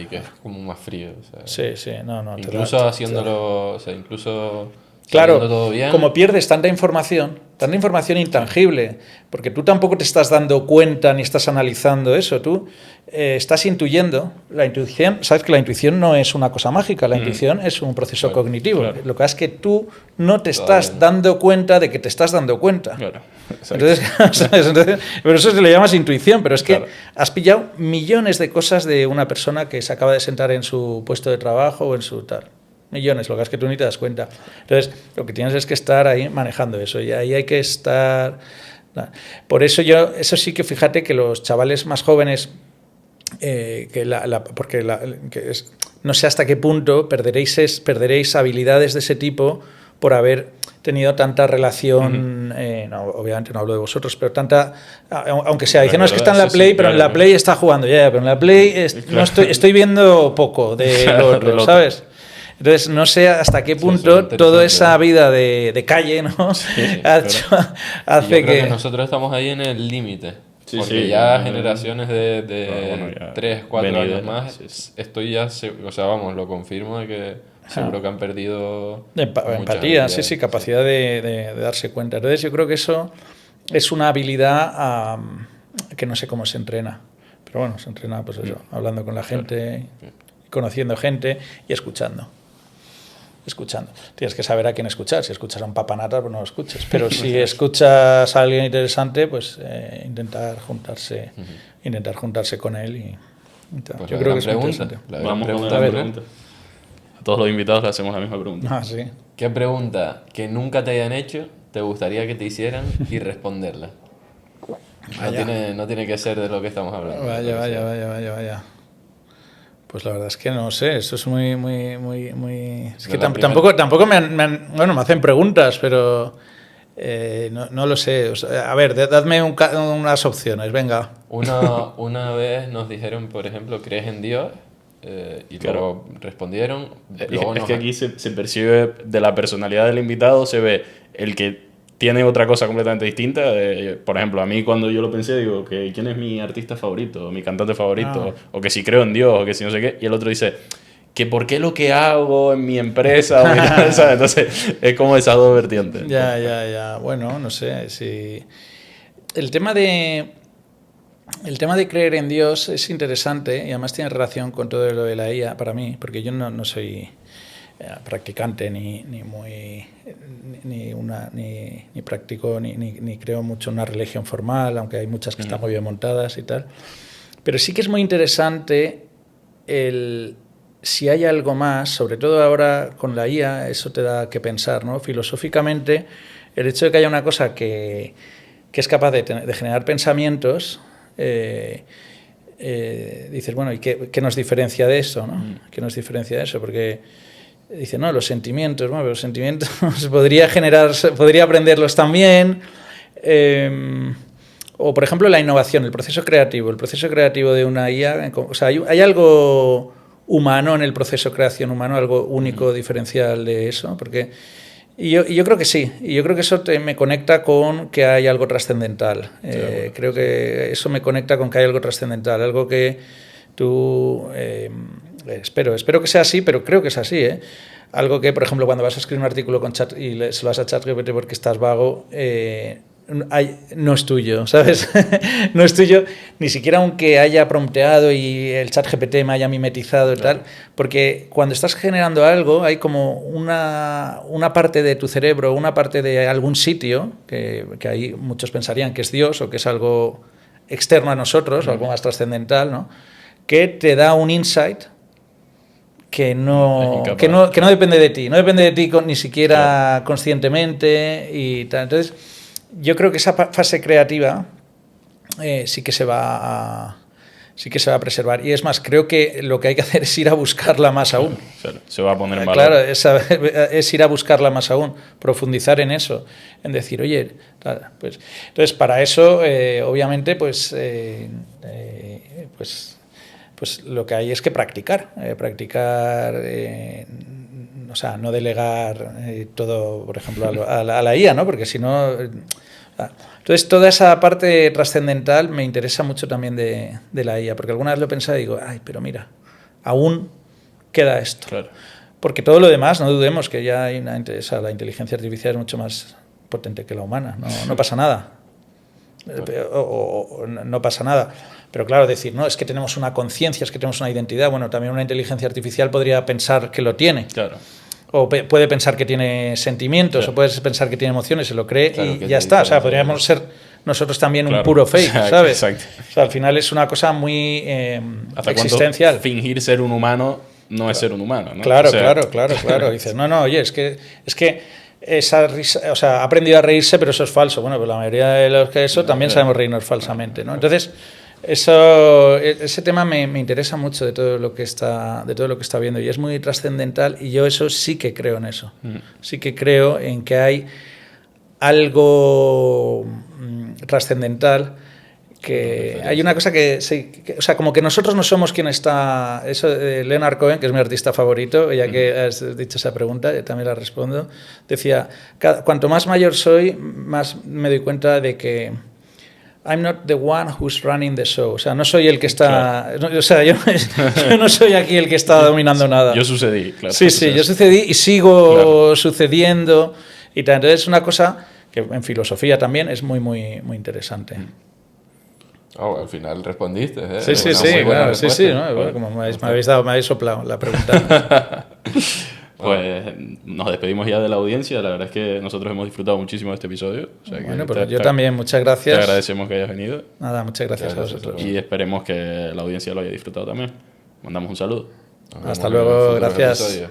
y que es como más frío. O sea, sí. Incluso haciéndolo, o sea, incluso... Claro, como pierdes tanta información intangible, porque tú tampoco te estás dando cuenta ni estás analizando eso, tú estás intuyendo. La intuición, sabes que la intuición no es una cosa mágica, la intuición es un proceso cognitivo. Claro. Lo que pasa es que tú no te estás dando cuenta de que te estás dando cuenta. Claro. Entonces, pero eso se le llama intuición, pero es que has pillado millones de cosas de una persona que se acaba de sentar en su puesto de trabajo o en su tal. Millones, lo que es que tú ni te das cuenta. Entonces, lo que tienes es que estar ahí manejando eso, y ahí hay que estar... Por eso eso sí que fíjate que los chavales más jóvenes, no sé hasta qué punto perderéis habilidades de ese tipo por haber tenido tanta relación, no, obviamente no hablo de vosotros, pero tanta, aunque sea, dicen, no, es que está en la Play, pero en la Play está jugando, pero en la Play no estoy viendo poco de lo otro, ¿sabes? Entonces, no sé hasta qué punto toda esa vida de calle, ¿no? Sí, hace yo creo que nosotros estamos ahí en el límite. Sí, porque sí, ya generaciones de ya 3, 4 venido, años más, sí. estoy ya, o sea, vamos, lo confirmo de que seguro que han perdido empatía, sí, capacidad de darse cuenta. Entonces yo creo que eso es una habilidad que no sé cómo se entrena, pero bueno, se entrena pues eso, hablando con la gente, conociendo gente y escuchando. Tienes que saber a quién escuchar. Si escuchas a un papanata, pues no lo escuches. Pero si escuchas a alguien interesante, pues intentar juntarse con él. Y pues yo creo que es interesante. Vamos con la pregunta. A todos los invitados le hacemos la misma pregunta. Sí. ¿Qué pregunta que nunca te hayan hecho te gustaría que te hicieran y responderla? No tiene que ser de lo que estamos hablando. Vaya. Pues la verdad es que no sé, eso es muy... Es que tampoco me hacen preguntas, pero no lo sé. O sea, a ver, dadme unas opciones, venga. Una vez nos dijeron, por ejemplo, ¿crees en Dios? Y luego respondieron. Luego es que aquí se percibe de la personalidad del invitado, se ve el que tiene otra cosa completamente distinta. Por ejemplo, a mí cuando yo lo pensé, digo, que ¿quién es mi artista favorito? Mi cantante favorito. O que si creo en Dios, o que si no sé qué. Y el otro dice, que por qué lo que hago en mi empresa. ¿Sabes? Entonces, es como esas dos vertientes. Ya. Bueno, no sé. Si... El tema de creer en Dios es interesante y además tiene relación con todo lo de la IA para mí, porque yo no soy practicante ni practico ni creo mucho en una religión formal, aunque hay muchas que están muy bien montadas y tal. Pero sí que es muy interesante si hay algo más, sobre todo ahora con la IA, eso te da que pensar, ¿no? Filosóficamente, el hecho de que haya una cosa que es capaz de generar pensamientos, dices, bueno, ¿y qué nos diferencia de eso, ¿no? ¿Qué nos diferencia de eso? Porque dice, no, los sentimientos, bueno, pero los sentimientos podría aprenderlos también. O, por ejemplo, la innovación, el proceso creativo de una IA. O sea, hay algo humano en el proceso de creación humano, algo único, diferencial de eso, porque... Y yo creo que sí, y yo creo que eso me conecta con que hay algo trascendental. Creo que eso me conecta con que hay algo trascendental, algo que tú... Espero que sea así, pero creo que es así, ¿eh? Algo que, por ejemplo, cuando vas a escribir un artículo con chat y se lo vas a ChatGPT porque estás vago, no es tuyo, ¿sabes? No es tuyo, ni siquiera aunque haya prompteado y el ChatGPT me haya mimetizado y tal, porque cuando estás generando algo hay como una parte de tu cerebro, una parte de algún sitio, que ahí muchos pensarían que es Dios o que es algo externo a nosotros, o algo más trascendental, ¿no? Que te da un insight que no depende de ti, ni siquiera conscientemente y tal. Entonces, yo creo que esa fase creativa sí que se va a preservar. Y es más, creo que lo que hay que hacer es ir a buscarla más aún. Claro, se va a poner en valor. Claro, es ir a buscarla más aún, profundizar en eso, en decir, oye, pues entonces para eso, obviamente, pues lo que hay es que practicar, o sea, no delegar todo, por ejemplo, a la IA, ¿no? Porque si no... Entonces, toda esa parte trascendental me interesa mucho también de la IA, porque alguna vez lo he pensado y digo, ay, pero mira, aún queda esto. Claro. Porque todo lo demás, no dudemos que ya hay la inteligencia artificial es mucho más potente que la humana, no pasa nada. No pasa nada. Pero claro, decir, no, es que tenemos una conciencia, es que tenemos una identidad. Bueno, también una inteligencia artificial podría pensar que lo tiene. Claro. O puede pensar que tiene sentimientos, claro. O puede pensar que tiene emociones, se lo cree, claro, y ya está. O sea, podríamos ser nosotros también un puro fake, ¿sabes? Exacto. O sea, al final es una cosa muy existencial. Fingir ser un humano no es ser un humano, ¿no? Claro, claro. Dices, no, oye, es que esa risa, o sea, ha aprendido a reírse, pero eso es falso. Bueno, pues la mayoría de los que también sabemos reírnos falsamente, ¿no? Entonces, ese tema me interesa mucho de todo lo que está viendo y es muy trascendental y yo eso sí que creo en eso. Sí que creo en que hay algo trascendental, que hay una cosa o sea, como que nosotros no somos quien está. Eso de Leonard Cohen, que es mi artista favorito, ya que has dicho esa pregunta, yo también la respondo, decía, cuanto más mayor soy, más me doy cuenta de que I'm not the one who's running the show. O sea, no soy el que está... Claro. O sea, yo no soy aquí el que está dominando nada. Yo sucedí, claro. Sí, yo sucedí y sigo sucediendo. Y tal. Entonces es una cosa que en filosofía también es muy, muy, muy interesante. Al final respondiste, ¿eh? Sí, claro, sí, ¿no? Bueno, como me habéis soplado la pregunta. Pues nos despedimos ya de la audiencia. La verdad es que nosotros hemos disfrutado muchísimo de este episodio. O sea, bueno, pues yo también, muchas gracias. Te agradecemos que hayas venido. Nada, muchas gracias a vosotros. Y esperemos que la audiencia lo haya disfrutado también. Mandamos un saludo. Hasta luego, gracias.